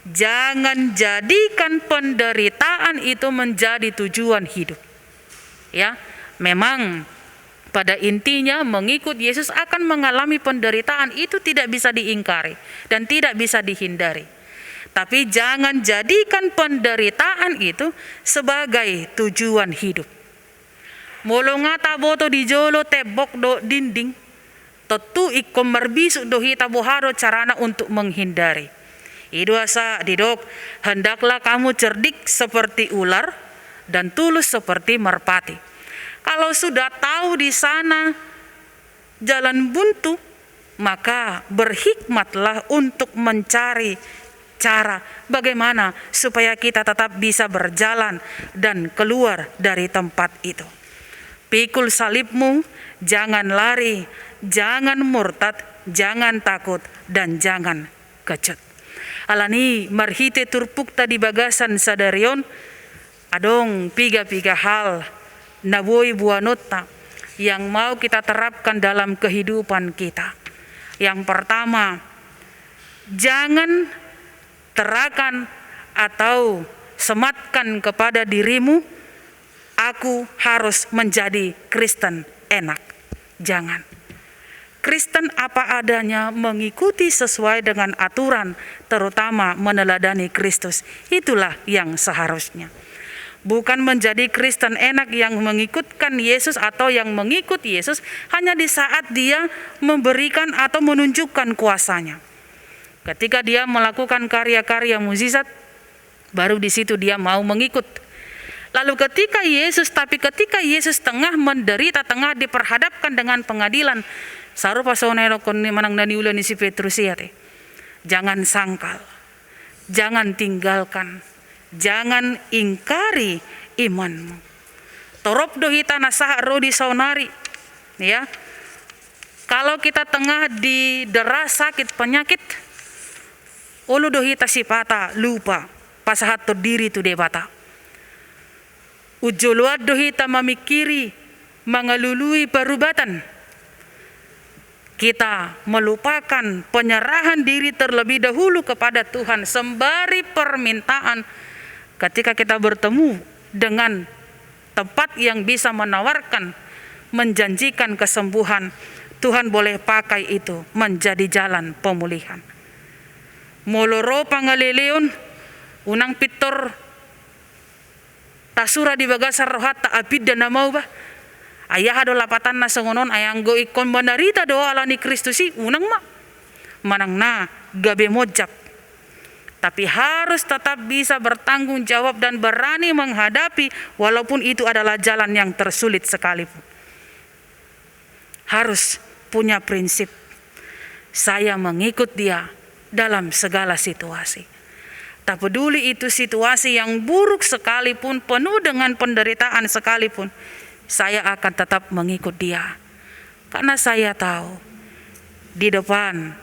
Jangan jadikan penderitaan itu menjadi tujuan hidup. Ya, memang pada intinya mengikut Yesus akan mengalami penderitaan, itu tidak bisa diingkari dan tidak bisa dihindari. Tapi jangan jadikan penderitaan itu sebagai tujuan hidup. Molo ngata boto di jolo tebok do dinding, tentu ikom merbisuk do hita boharo carana untuk menghindari. Iduasa didok, hendaklah kamu cerdik seperti ular dan tulus seperti merpati. Kalau sudah tahu di sana jalan buntu, maka berhikmatlah untuk mencari cara bagaimana supaya kita tetap bisa berjalan dan keluar dari tempat itu. Pikul salibmu, jangan lari, jangan murtad, jangan takut, dan jangan kecut. Alani marhite turpuk tadi bagasan sadarion, adong piga-piga hal naboi buanota yang mau kita terapkan dalam kehidupan kita. Yang pertama, jangan terakan atau sematkan kepada dirimu, aku harus menjadi Kristen enak. Jangan. Kristen apa adanya, mengikuti sesuai dengan aturan, terutama meneladani Kristus. Itulah yang seharusnya. Bukan menjadi Kristen enak yang mengikutkan Yesus atau yang mengikut Yesus hanya di saat dia memberikan atau menunjukkan kuasanya. Ketika dia melakukan karya-karya mukjizat, baru di situ dia mau mengikut. Lalu ketika Yesus tengah menderita, tengah diperhadapkan dengan pengadilan, saru pasonero konni manang nani ulani si Petrus ya teh. Jangan sangkal, jangan tinggalkan, jangan ingkari imanmu. Torop dohita nasaha rodi saunari, ya. Kalau kita tengah didera sakit penyakit, ulu dohita sipata lupa pasahat diri tu debata. Ujuluat dohita memikiri mengelului perubatan. Kita melupakan penyerahan diri terlebih dahulu kepada Tuhan sembari permintaan. Ketika kita bertemu dengan tempat yang bisa menawarkan, menjanjikan kesembuhan, Tuhan boleh pakai itu menjadi jalan pemulihan. Moloro pangaleleon unang pitor tasura di bagasar rohat ta abid dan namau bah. Ayah ado lapatan na sangonon ayang go ikon banarita do alani Kristusi unang manang na gabe mojab. Tapi harus tetap bisa bertanggung jawab dan berani menghadapi walaupun itu adalah jalan yang tersulit sekalipun. Harus punya prinsip. Saya mengikut dia dalam segala situasi. Tak peduli itu situasi yang buruk sekalipun, penuh dengan penderitaan sekalipun, saya akan tetap mengikut dia. Karena saya tahu di depan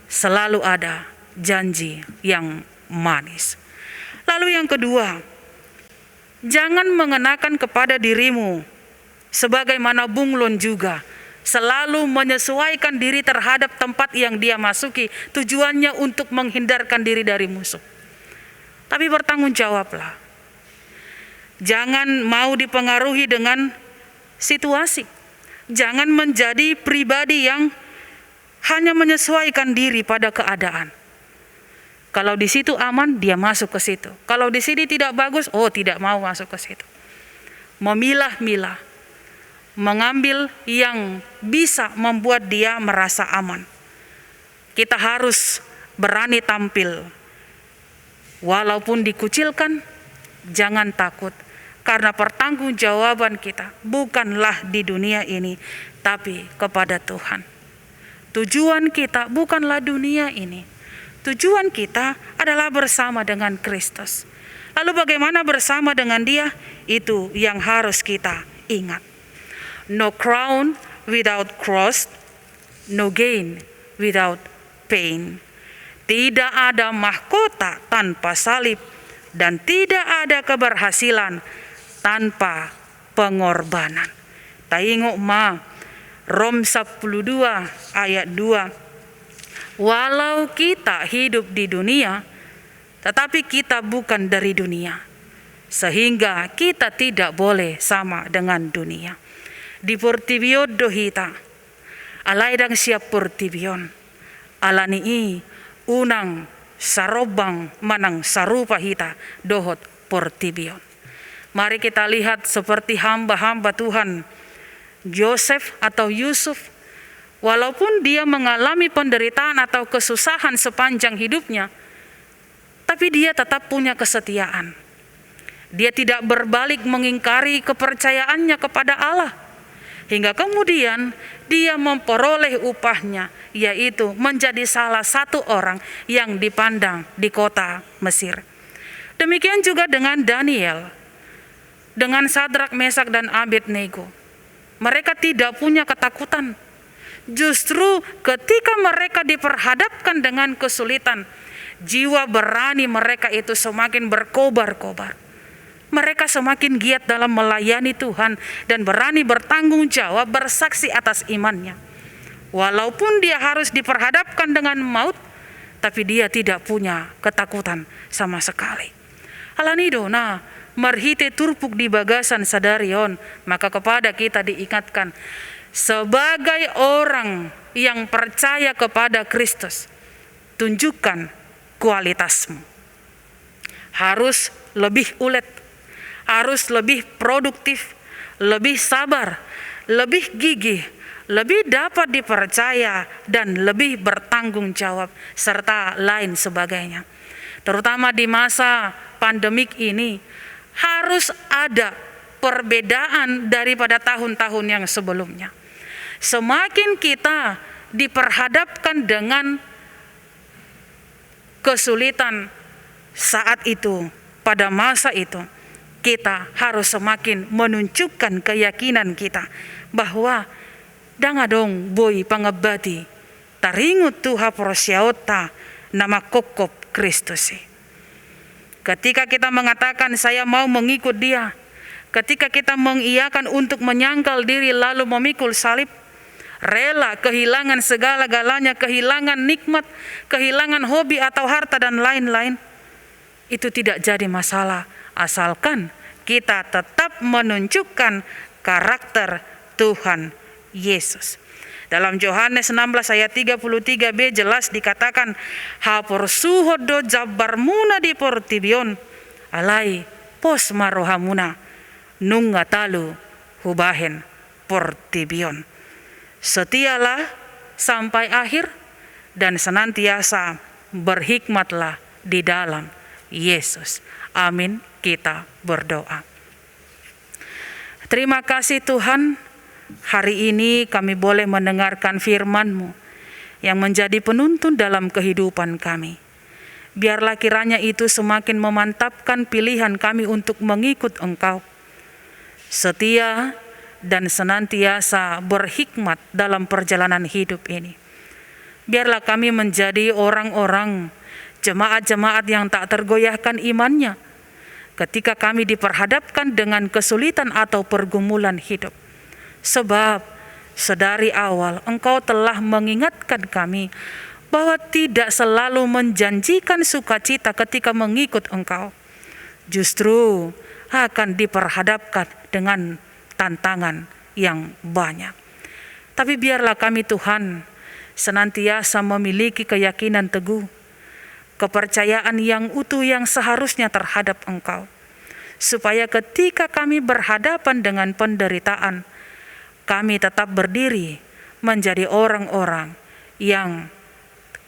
selalu ada janji yang manis. Lalu yang kedua, jangan mengenakan kepada dirimu Sebagaimana bunglon juga selalu menyesuaikan diri terhadap tempat yang dia masuki, tujuannya untuk menghindarkan diri dari musuh. Tapi bertanggung jawablah. Jangan mau dipengaruhi dengan situasi. Jangan menjadi pribadi yang hanya menyesuaikan diri pada keadaan. Kalau di situ aman, dia masuk ke situ. Kalau di sini tidak bagus, tidak mau masuk ke situ. Memilah-milah, mengambil yang bisa membuat dia merasa aman. Kita harus berani tampil. Walaupun dikucilkan, jangan takut. Karena pertanggungjawaban kita bukanlah di dunia ini, tapi kepada Tuhan. Tujuan kita bukanlah dunia ini. Tujuan kita adalah bersama dengan Kristus. Lalu bagaimana bersama dengan Dia? Itu yang harus kita ingat. No crown without cross, no gain without pain. Tidak ada mahkota tanpa salib, dan tidak ada keberhasilan tanpa pengorbanan. Tengok Rom 12 ayat 2. Walau kita hidup di dunia, tetapi kita bukan dari dunia, sehingga kita tidak boleh sama dengan dunia. Di portibion dohita, alaidang siap portibion, alani unang sarobang manang sarupa hita dohot portibion. Mari kita lihat seperti hamba-hamba Tuhan Yosef atau Yusuf. Walaupun dia mengalami penderitaan atau kesusahan sepanjang hidupnya, tapi dia tetap punya kesetiaan. Dia tidak berbalik mengingkari kepercayaannya kepada Allah. Hingga kemudian dia memperoleh upahnya, yaitu menjadi salah satu orang yang dipandang di kota Mesir. Demikian juga dengan Daniel, dengan Sadrak, Mesak, dan Abednego. Mereka tidak punya ketakutan. Justru ketika mereka diperhadapkan dengan kesulitan, jiwa berani mereka itu semakin berkobar-kobar. Mereka semakin giat dalam melayani Tuhan dan berani bertanggung jawab, bersaksi atas imannya. Walaupun dia harus diperhadapkan dengan maut, tapi dia tidak punya ketakutan sama sekali. Alanido, marhite turpuk di bagasan sadarion, maka kepada kita diingatkan, sebagai orang yang percaya kepada Kristus, tunjukkan kualitasmu. Harus lebih ulet, harus lebih produktif, lebih sabar, lebih gigih, lebih dapat dipercaya, dan lebih bertanggung jawab, serta lain sebagainya. Terutama di masa pandemik ini, harus ada perbedaan daripada tahun-tahun yang sebelumnya. Semakin kita diperhadapkan dengan kesulitan saat itu, pada masa itu, kita harus semakin menunjukkan keyakinan kita bahwa dangadong boy pangabati taringut Tuha prosyaota nama kokop Kristus. Ketika kita mengatakan saya mau mengikut Dia, ketika kita mengiyakan untuk menyangkal diri lalu memikul salib, rela kehilangan segala-galanya, kehilangan nikmat, kehilangan hobi atau harta dan lain-lain, itu tidak jadi masalah asalkan kita tetap menunjukkan karakter Tuhan Yesus. Dalam Yohanes 16 ayat 33b jelas dikatakan, hapor suhodo jabarmuna di portibion alai pos marohamuna nungatalu hubahen portibion. Setialah sampai akhir dan senantiasa berhikmatlah di dalam Yesus. Amin. Kita berdoa. Terima kasih Tuhan, hari ini kami boleh mendengarkan firman-Mu yang menjadi penuntun dalam kehidupan kami. Biarlah kiranya itu semakin memantapkan pilihan kami untuk mengikut Engkau. Setia dan senantiasa berhikmat dalam perjalanan hidup ini. Biarlah kami menjadi orang-orang, jemaat-jemaat yang tak tergoyahkan imannya ketika kami diperhadapkan dengan kesulitan atau pergumulan hidup. Sebab sedari awal Engkau telah mengingatkan kami bahwa tidak selalu menjanjikan sukacita ketika mengikut Engkau. Justru akan diperhadapkan dengan tantangan yang banyak. Tapi biarlah kami Tuhan senantiasa memiliki keyakinan teguh, kepercayaan yang utuh yang seharusnya terhadap Engkau, supaya ketika kami berhadapan dengan penderitaan, kami tetap berdiri menjadi orang-orang yang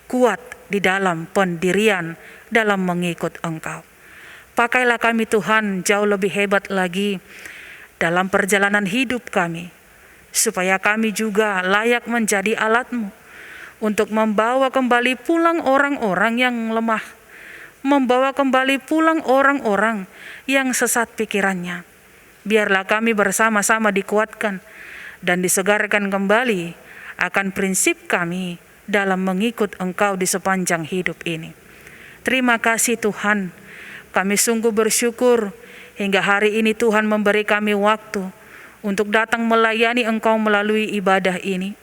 kuat di dalam pendirian dalam mengikut Engkau. Pakailah kami Tuhan jauh lebih hebat lagi dalam perjalanan hidup kami, supaya kami juga layak menjadi alat-Mu untuk membawa kembali pulang orang-orang yang lemah, membawa kembali pulang orang-orang yang sesat pikirannya. Biarlah kami bersama-sama dikuatkan dan disegarkan kembali akan prinsip kami dalam mengikut Engkau di sepanjang hidup ini. Terima kasih Tuhan, kami sungguh bersyukur hingga hari ini Tuhan memberi kami waktu untuk datang melayani Engkau melalui ibadah ini.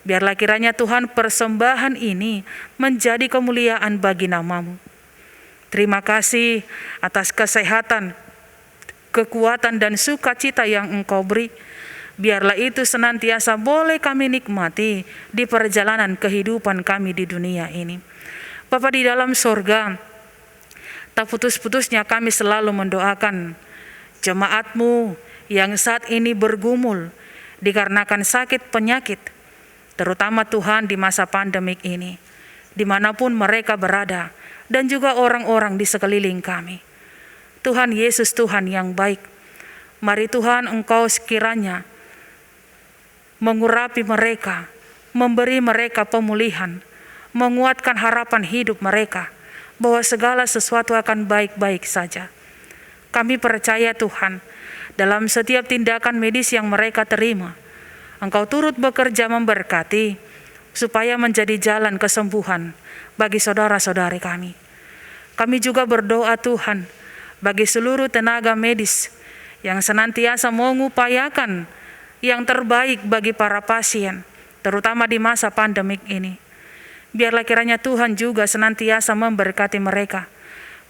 Biarlah kiranya Tuhan persembahan ini menjadi kemuliaan bagi nama-Mu. Terima kasih atas kesehatan, kekuatan dan sukacita yang Engkau beri. Biarlah itu senantiasa boleh kami nikmati di perjalanan kehidupan kami di dunia ini. Bapa di dalam sorga, tak putus-putusnya kami selalu mendoakan jemaat-Mu yang saat ini bergumul dikarenakan sakit penyakit, terutama Tuhan di masa pandemik ini, dimanapun mereka berada, dan juga orang-orang di sekeliling kami. Tuhan Yesus, Tuhan yang baik, mari Tuhan Engkau sekiranya mengurapi mereka, memberi mereka pemulihan, menguatkan harapan hidup mereka, bahwa segala sesuatu akan baik-baik saja. Kami percaya Tuhan, dalam setiap tindakan medis yang mereka terima, Engkau turut bekerja memberkati, supaya menjadi jalan kesembuhan bagi saudara-saudari kami. Kami juga berdoa Tuhan, bagi seluruh tenaga medis yang senantiasa mengupayakan yang terbaik bagi para pasien, terutama di masa pandemik ini. Biarlah kiranya Tuhan juga senantiasa memberkati mereka,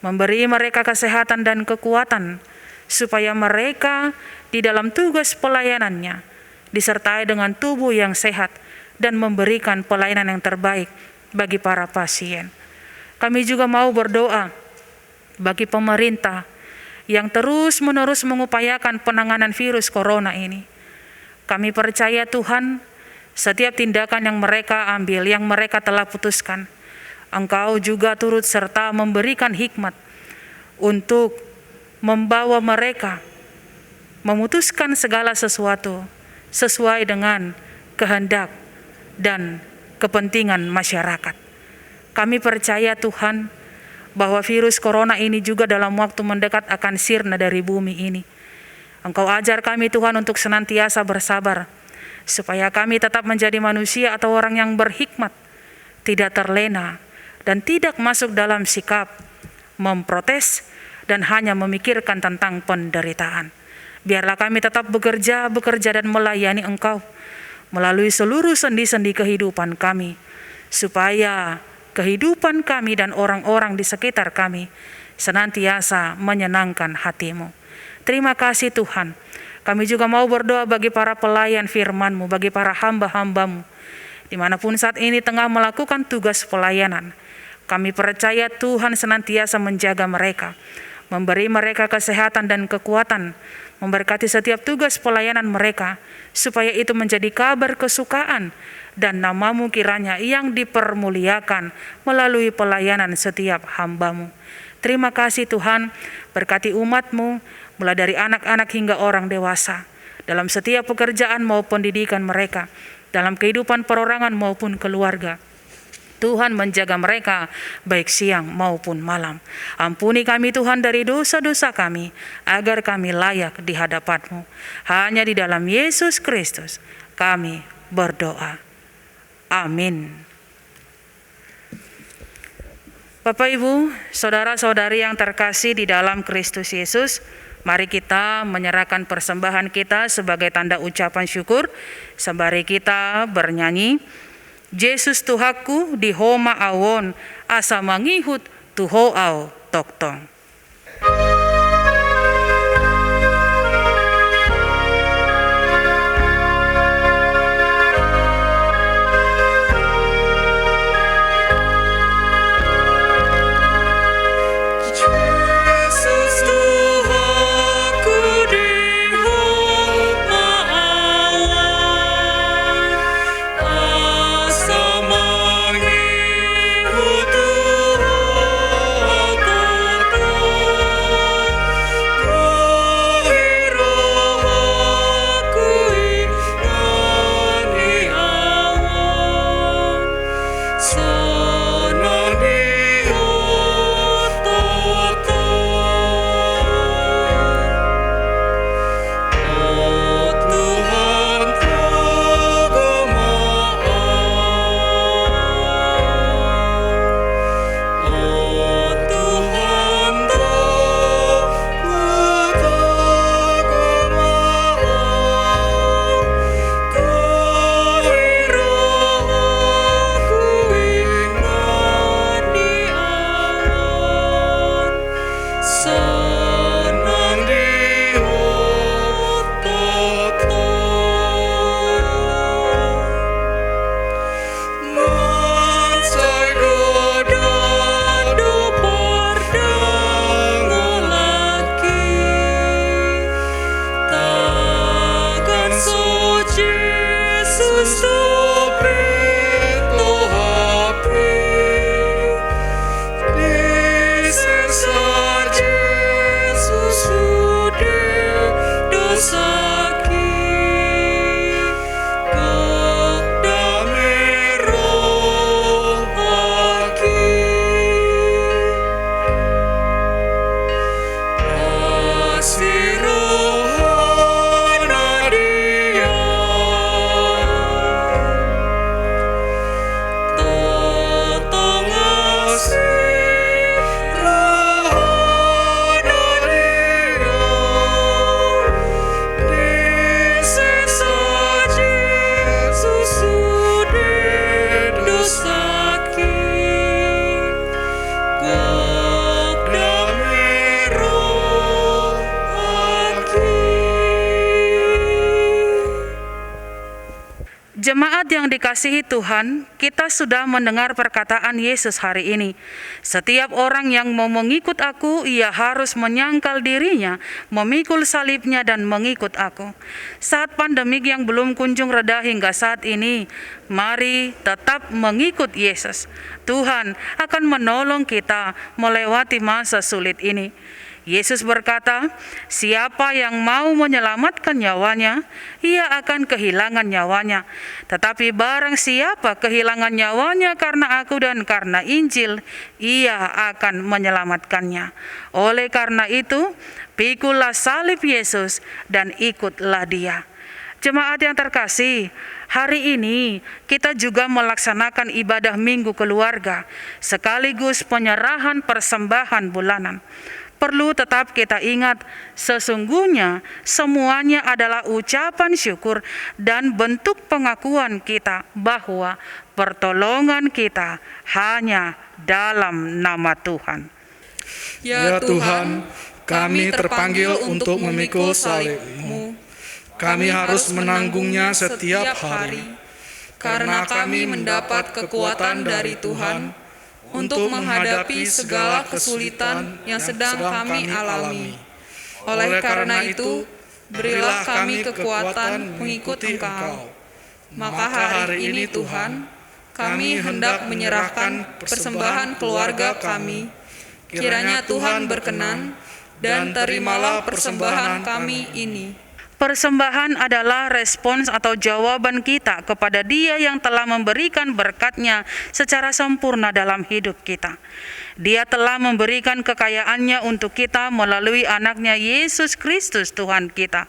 memberi mereka kesehatan dan kekuatan, supaya mereka di dalam tugas pelayanannya disertai dengan tubuh yang sehat dan memberikan pelayanan yang terbaik bagi para pasien. Kami juga mau berdoa bagi pemerintah yang terus-menerus mengupayakan penanganan virus corona ini. Kami percaya Tuhan, setiap tindakan yang mereka ambil, yang mereka telah putuskan, Engkau juga turut serta memberikan hikmat untuk membawa mereka memutuskan segala sesuatu sesuai dengan kehendak dan kepentingan masyarakat. Kami percaya Tuhan, bahwa virus corona ini juga dalam waktu mendekat akan sirna dari bumi ini. Engkau ajar kami Tuhan untuk senantiasa bersabar, supaya kami tetap menjadi manusia atau orang yang berhikmat, tidak terlena, dan tidak masuk dalam sikap memprotes dan hanya memikirkan tentang penderitaan. Biarlah kami tetap bekerja dan melayani Engkau melalui seluruh sendi-sendi kehidupan kami, supaya kehidupan kami dan orang-orang di sekitar kami senantiasa menyenangkan hati-Mu. Terima kasih Tuhan. Kami juga mau berdoa bagi para pelayan firman-Mu, bagi para hamba-hamba-Mu, dimanapun saat ini tengah melakukan tugas pelayanan. Kami percaya Tuhan senantiasa menjaga mereka, memberi mereka kesehatan dan kekuatan, memberkati setiap tugas pelayanan mereka, supaya itu menjadi kabar kesukaan dan nama-Mu kiranya yang dipermuliakan melalui pelayanan setiap hamba-Mu. Terima kasih Tuhan, berkati umat-Mu, mulai dari anak-anak hingga orang dewasa, dalam setiap pekerjaan maupun pendidikan mereka, dalam kehidupan perorangan maupun keluarga. Tuhan menjaga mereka baik siang maupun malam. Ampuni kami Tuhan dari dosa-dosa kami, agar kami layak di hadapan-Mu. Hanya di dalam Yesus Kristus kami berdoa. Amin. Bapak Ibu, saudara-saudari yang terkasih di dalam Kristus Yesus, Mari kita menyerahkan persembahan kita sebagai tanda ucapan syukur. Sembari kita bernyanyi, Yesus Tuhaku di homa awon, asa mangihut tuho au toktong. Yesus Tuhanku di homa awan, asa mangihut tuho toktong. Roh-rohku ingani awan, senang dihut Oh Tuhan kegemaran, oh Tuhan kegemaran, rohku ingani awan, senang dihut toktong. Mansai godado pardango laki, takkan so Jesus topet lo hapi, disesar Jesus sudah dosaki, kok damai roh aki. Kasih rohana dia, totong kasih rohana dia, disesar Jesus sudah dosaki, kok damai roh aki. Jemaat yang dikasihi Tuhan, kita sudah mendengar perkataan Yesus hari ini. Setiap orang yang mau mengikut aku, ia harus menyangkal dirinya, memikul salibnya dan mengikut aku. Saat pandemik yang belum kunjung reda hingga saat ini, mari tetap mengikut Yesus. Tuhan akan menolong kita melewati masa sulit ini. Yesus berkata, siapa yang mau menyelamatkan nyawanya, ia akan kehilangan nyawanya. Tetapi barang siapa kehilangan nyawanya karena aku dan karena Injil, ia akan menyelamatkannya. Oleh karena itu, pikulah salib Yesus dan ikutlah dia. Jemaat yang terkasih, hari ini kita juga melaksanakan ibadah Minggu Keluarga, sekaligus penyerahan persembahan bulanan. Perlu tetap kita ingat, sesungguhnya semuanya adalah ucapan syukur dan bentuk pengakuan kita bahwa pertolongan kita hanya dalam nama Tuhan. Ya Tuhan, kami terpanggil untuk memikul salib-Mu. Kami harus menanggungnya setiap hari, karena kami mendapat kekuatan dari Tuhan untuk menghadapi segala kesulitan yang sedang kami alami. Oleh karena itu, berilah kami kekuatan mengikut Engkau. Maka hari ini Tuhan, kami hendak menyerahkan persembahan keluarga kami. Kiranya Tuhan berkenan dan terimalah persembahan kami ini. Persembahan adalah respons atau jawaban kita kepada Dia yang telah memberikan berkat-Nya secara sempurna dalam hidup kita. Dia telah memberikan kekayaannya untuk kita melalui anak-Nya Yesus Kristus Tuhan kita.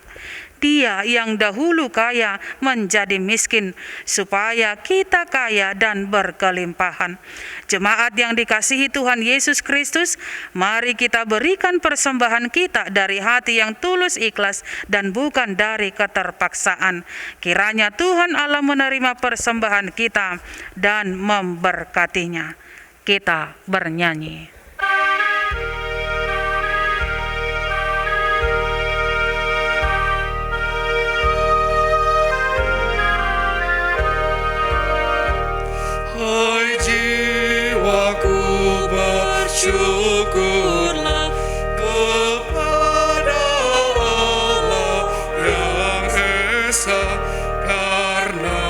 Dia yang dahulu kaya menjadi miskin, supaya kita kaya dan berkelimpahan. Jemaat yang dikasihi Tuhan Yesus Kristus, mari kita berikan persembahan kita dari hati yang tulus ikhlas dan bukan dari keterpaksaan. Kiranya Tuhan Allah menerima persembahan kita dan memberkatinya. Kita bernyanyi. Hai jiwaku, bersyukurlah kepada Allah yang esa, karena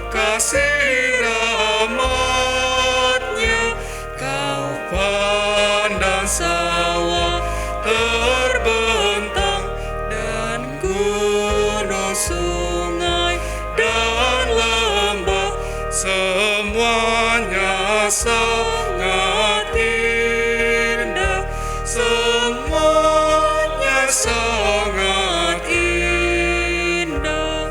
kasih rahmat-Nya kau pandang sawah terbentang dan gunung, sungai dan lembah, semuanya sangat indah, semuanya sangat indah.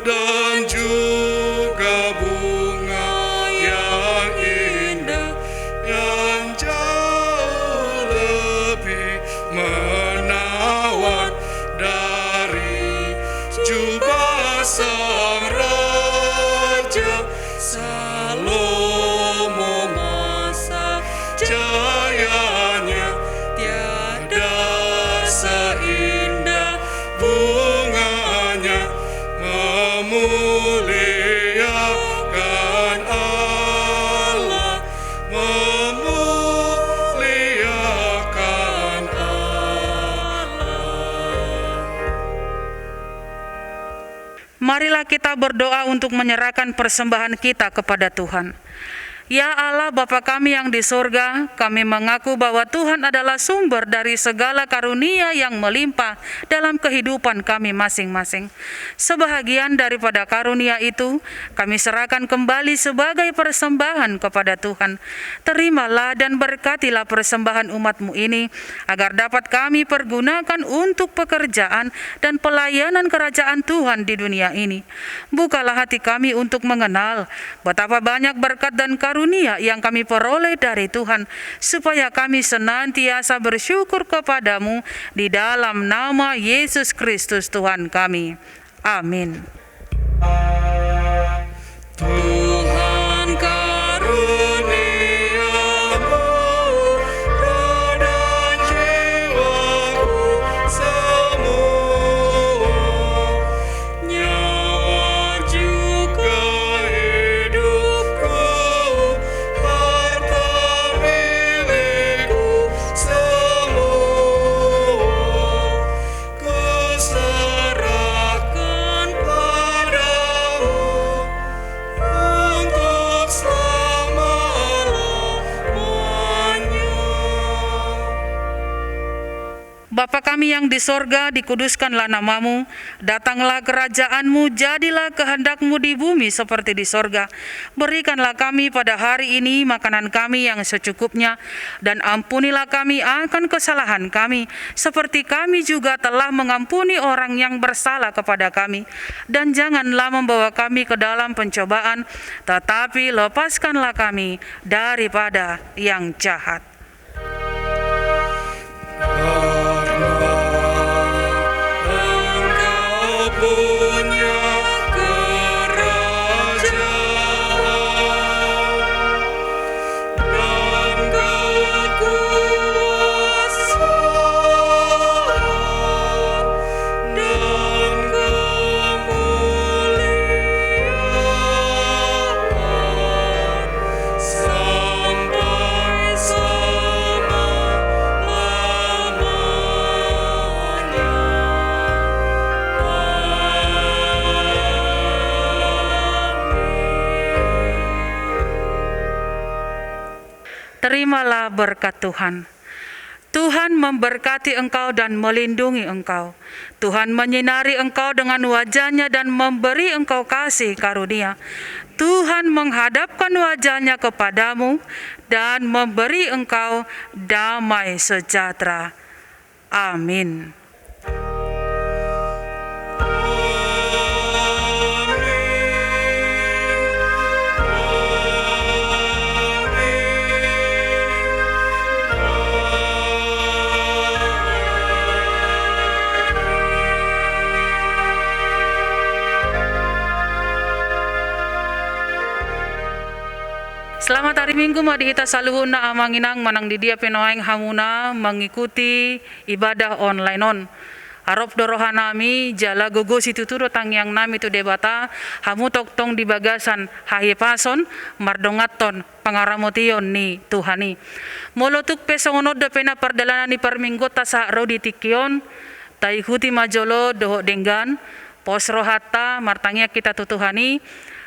Dan juga bunga yang indah, yang jauh lebih menawan dari jubah sang raja Salomo masa jayanya, tiada seindah bunganya, memuliakan Allah, memuliakan Allah. Marilah kita berdoa untuk menyerahkan persembahan kita kepada Tuhan. Ya Allah Bapa kami yang di surga, kami mengaku bahwa Tuhan adalah sumber dari segala karunia yang melimpah dalam kehidupan kami masing-masing. Sebahagian daripada karunia itu kami serahkan kembali sebagai persembahan kepada Tuhan. Terimalah dan berkatilah persembahan umat-Mu ini, agar dapat kami pergunakan untuk pekerjaan dan pelayanan kerajaan Tuhan di dunia ini. Bukalah hati kami untuk mengenal betapa banyak berkat dan karunia yang kami peroleh dari Tuhan, supaya kami senantiasa bersyukur kepadamu di dalam nama Yesus Kristus Tuhan kami. Amin. Tuhan karuniamu, roh dan jiwaku semua, nyawa juga hidupku, harta milikku semua, kuserahkan padamu untuk selama-lamanya. Bapa kami yang di sorga, dikuduskanlah namamu, datanglah kerajaan-Mu, jadilah kehendak-Mu di bumi seperti di sorga. Berikanlah kami pada hari ini makanan kami yang secukupnya, dan ampunilah kami akan kesalahan kami, seperti kami juga telah mengampuni orang yang bersalah kepada kami. Dan janganlah membawa kami ke dalam pencobaan, tetapi lepaskanlah kami daripada yang jahat. Engkau punya kerajaan dan kekuasaan dan kemuliaan sampai Terimalah berkat Tuhan. Tuhan memberkati engkau dan melindungi engkau. Tuhan menyinari engkau dengan wajah-Nya dan memberi engkau kasih karunia. Tuhan menghadapkan wajah-Nya kepadamu dan memberi engkau damai sejahtera. Amin. Selamat hari Minggu ma di hita saluhuna amanginang manang di dia penoaing hamuna mengikuti ibadah online on. Arop dorohanami jala gogo situ turo tang yang nami tu debata hamu toktong di bagasan hahipason mardongaton pangaramotion ni Tuhani. Molotuk pesongonod do pena pardalanan ni parminggo tasa rodi tikion taikuti majolo doho denggan posro hatta martangnya kita tutuhani.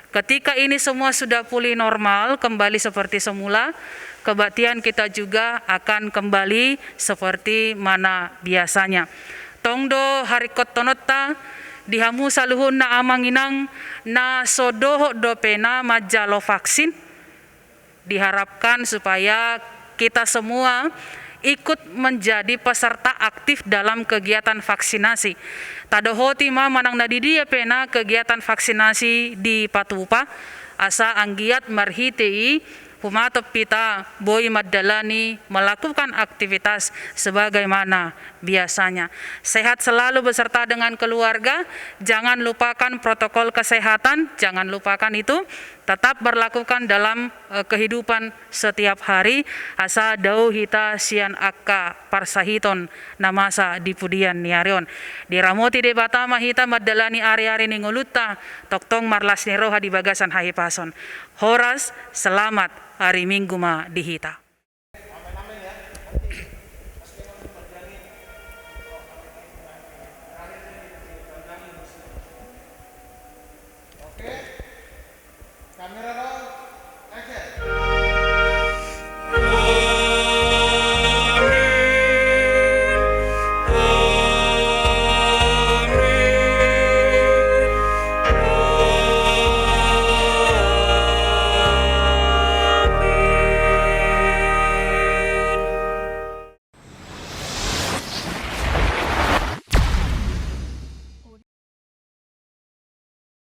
Ketika ini semua sudah pulih normal kembali seperti semula, kebaktian kita juga akan kembali seperti mana biasanya. Tongdo harikot tonota dihamu saluhun na amanginang na sodoho do pena majalo vaksin. Diharapkan supaya kita semua ikut menjadi peserta aktif dalam kegiatan vaksinasi. Tadohoti ma manang nadidia pena kegiatan vaksinasi di Patupa asa anggiat marhitei humatop pita boy madalani melakukan aktivitas sebagaimana biasanya. Sehat selalu beserta dengan keluarga, jangan lupakan protokol kesehatan, jangan lupakan itu, tetap berlakukan dalam kehidupan setiap hari asa dau hita sian akka parsahiton namasa dipudian niarion. Diramoti debata mahita madalani ari-ari ninguluta toktong marlas niroha di bagasan hahipason. Horas, selamat hari Minggu ma dihita.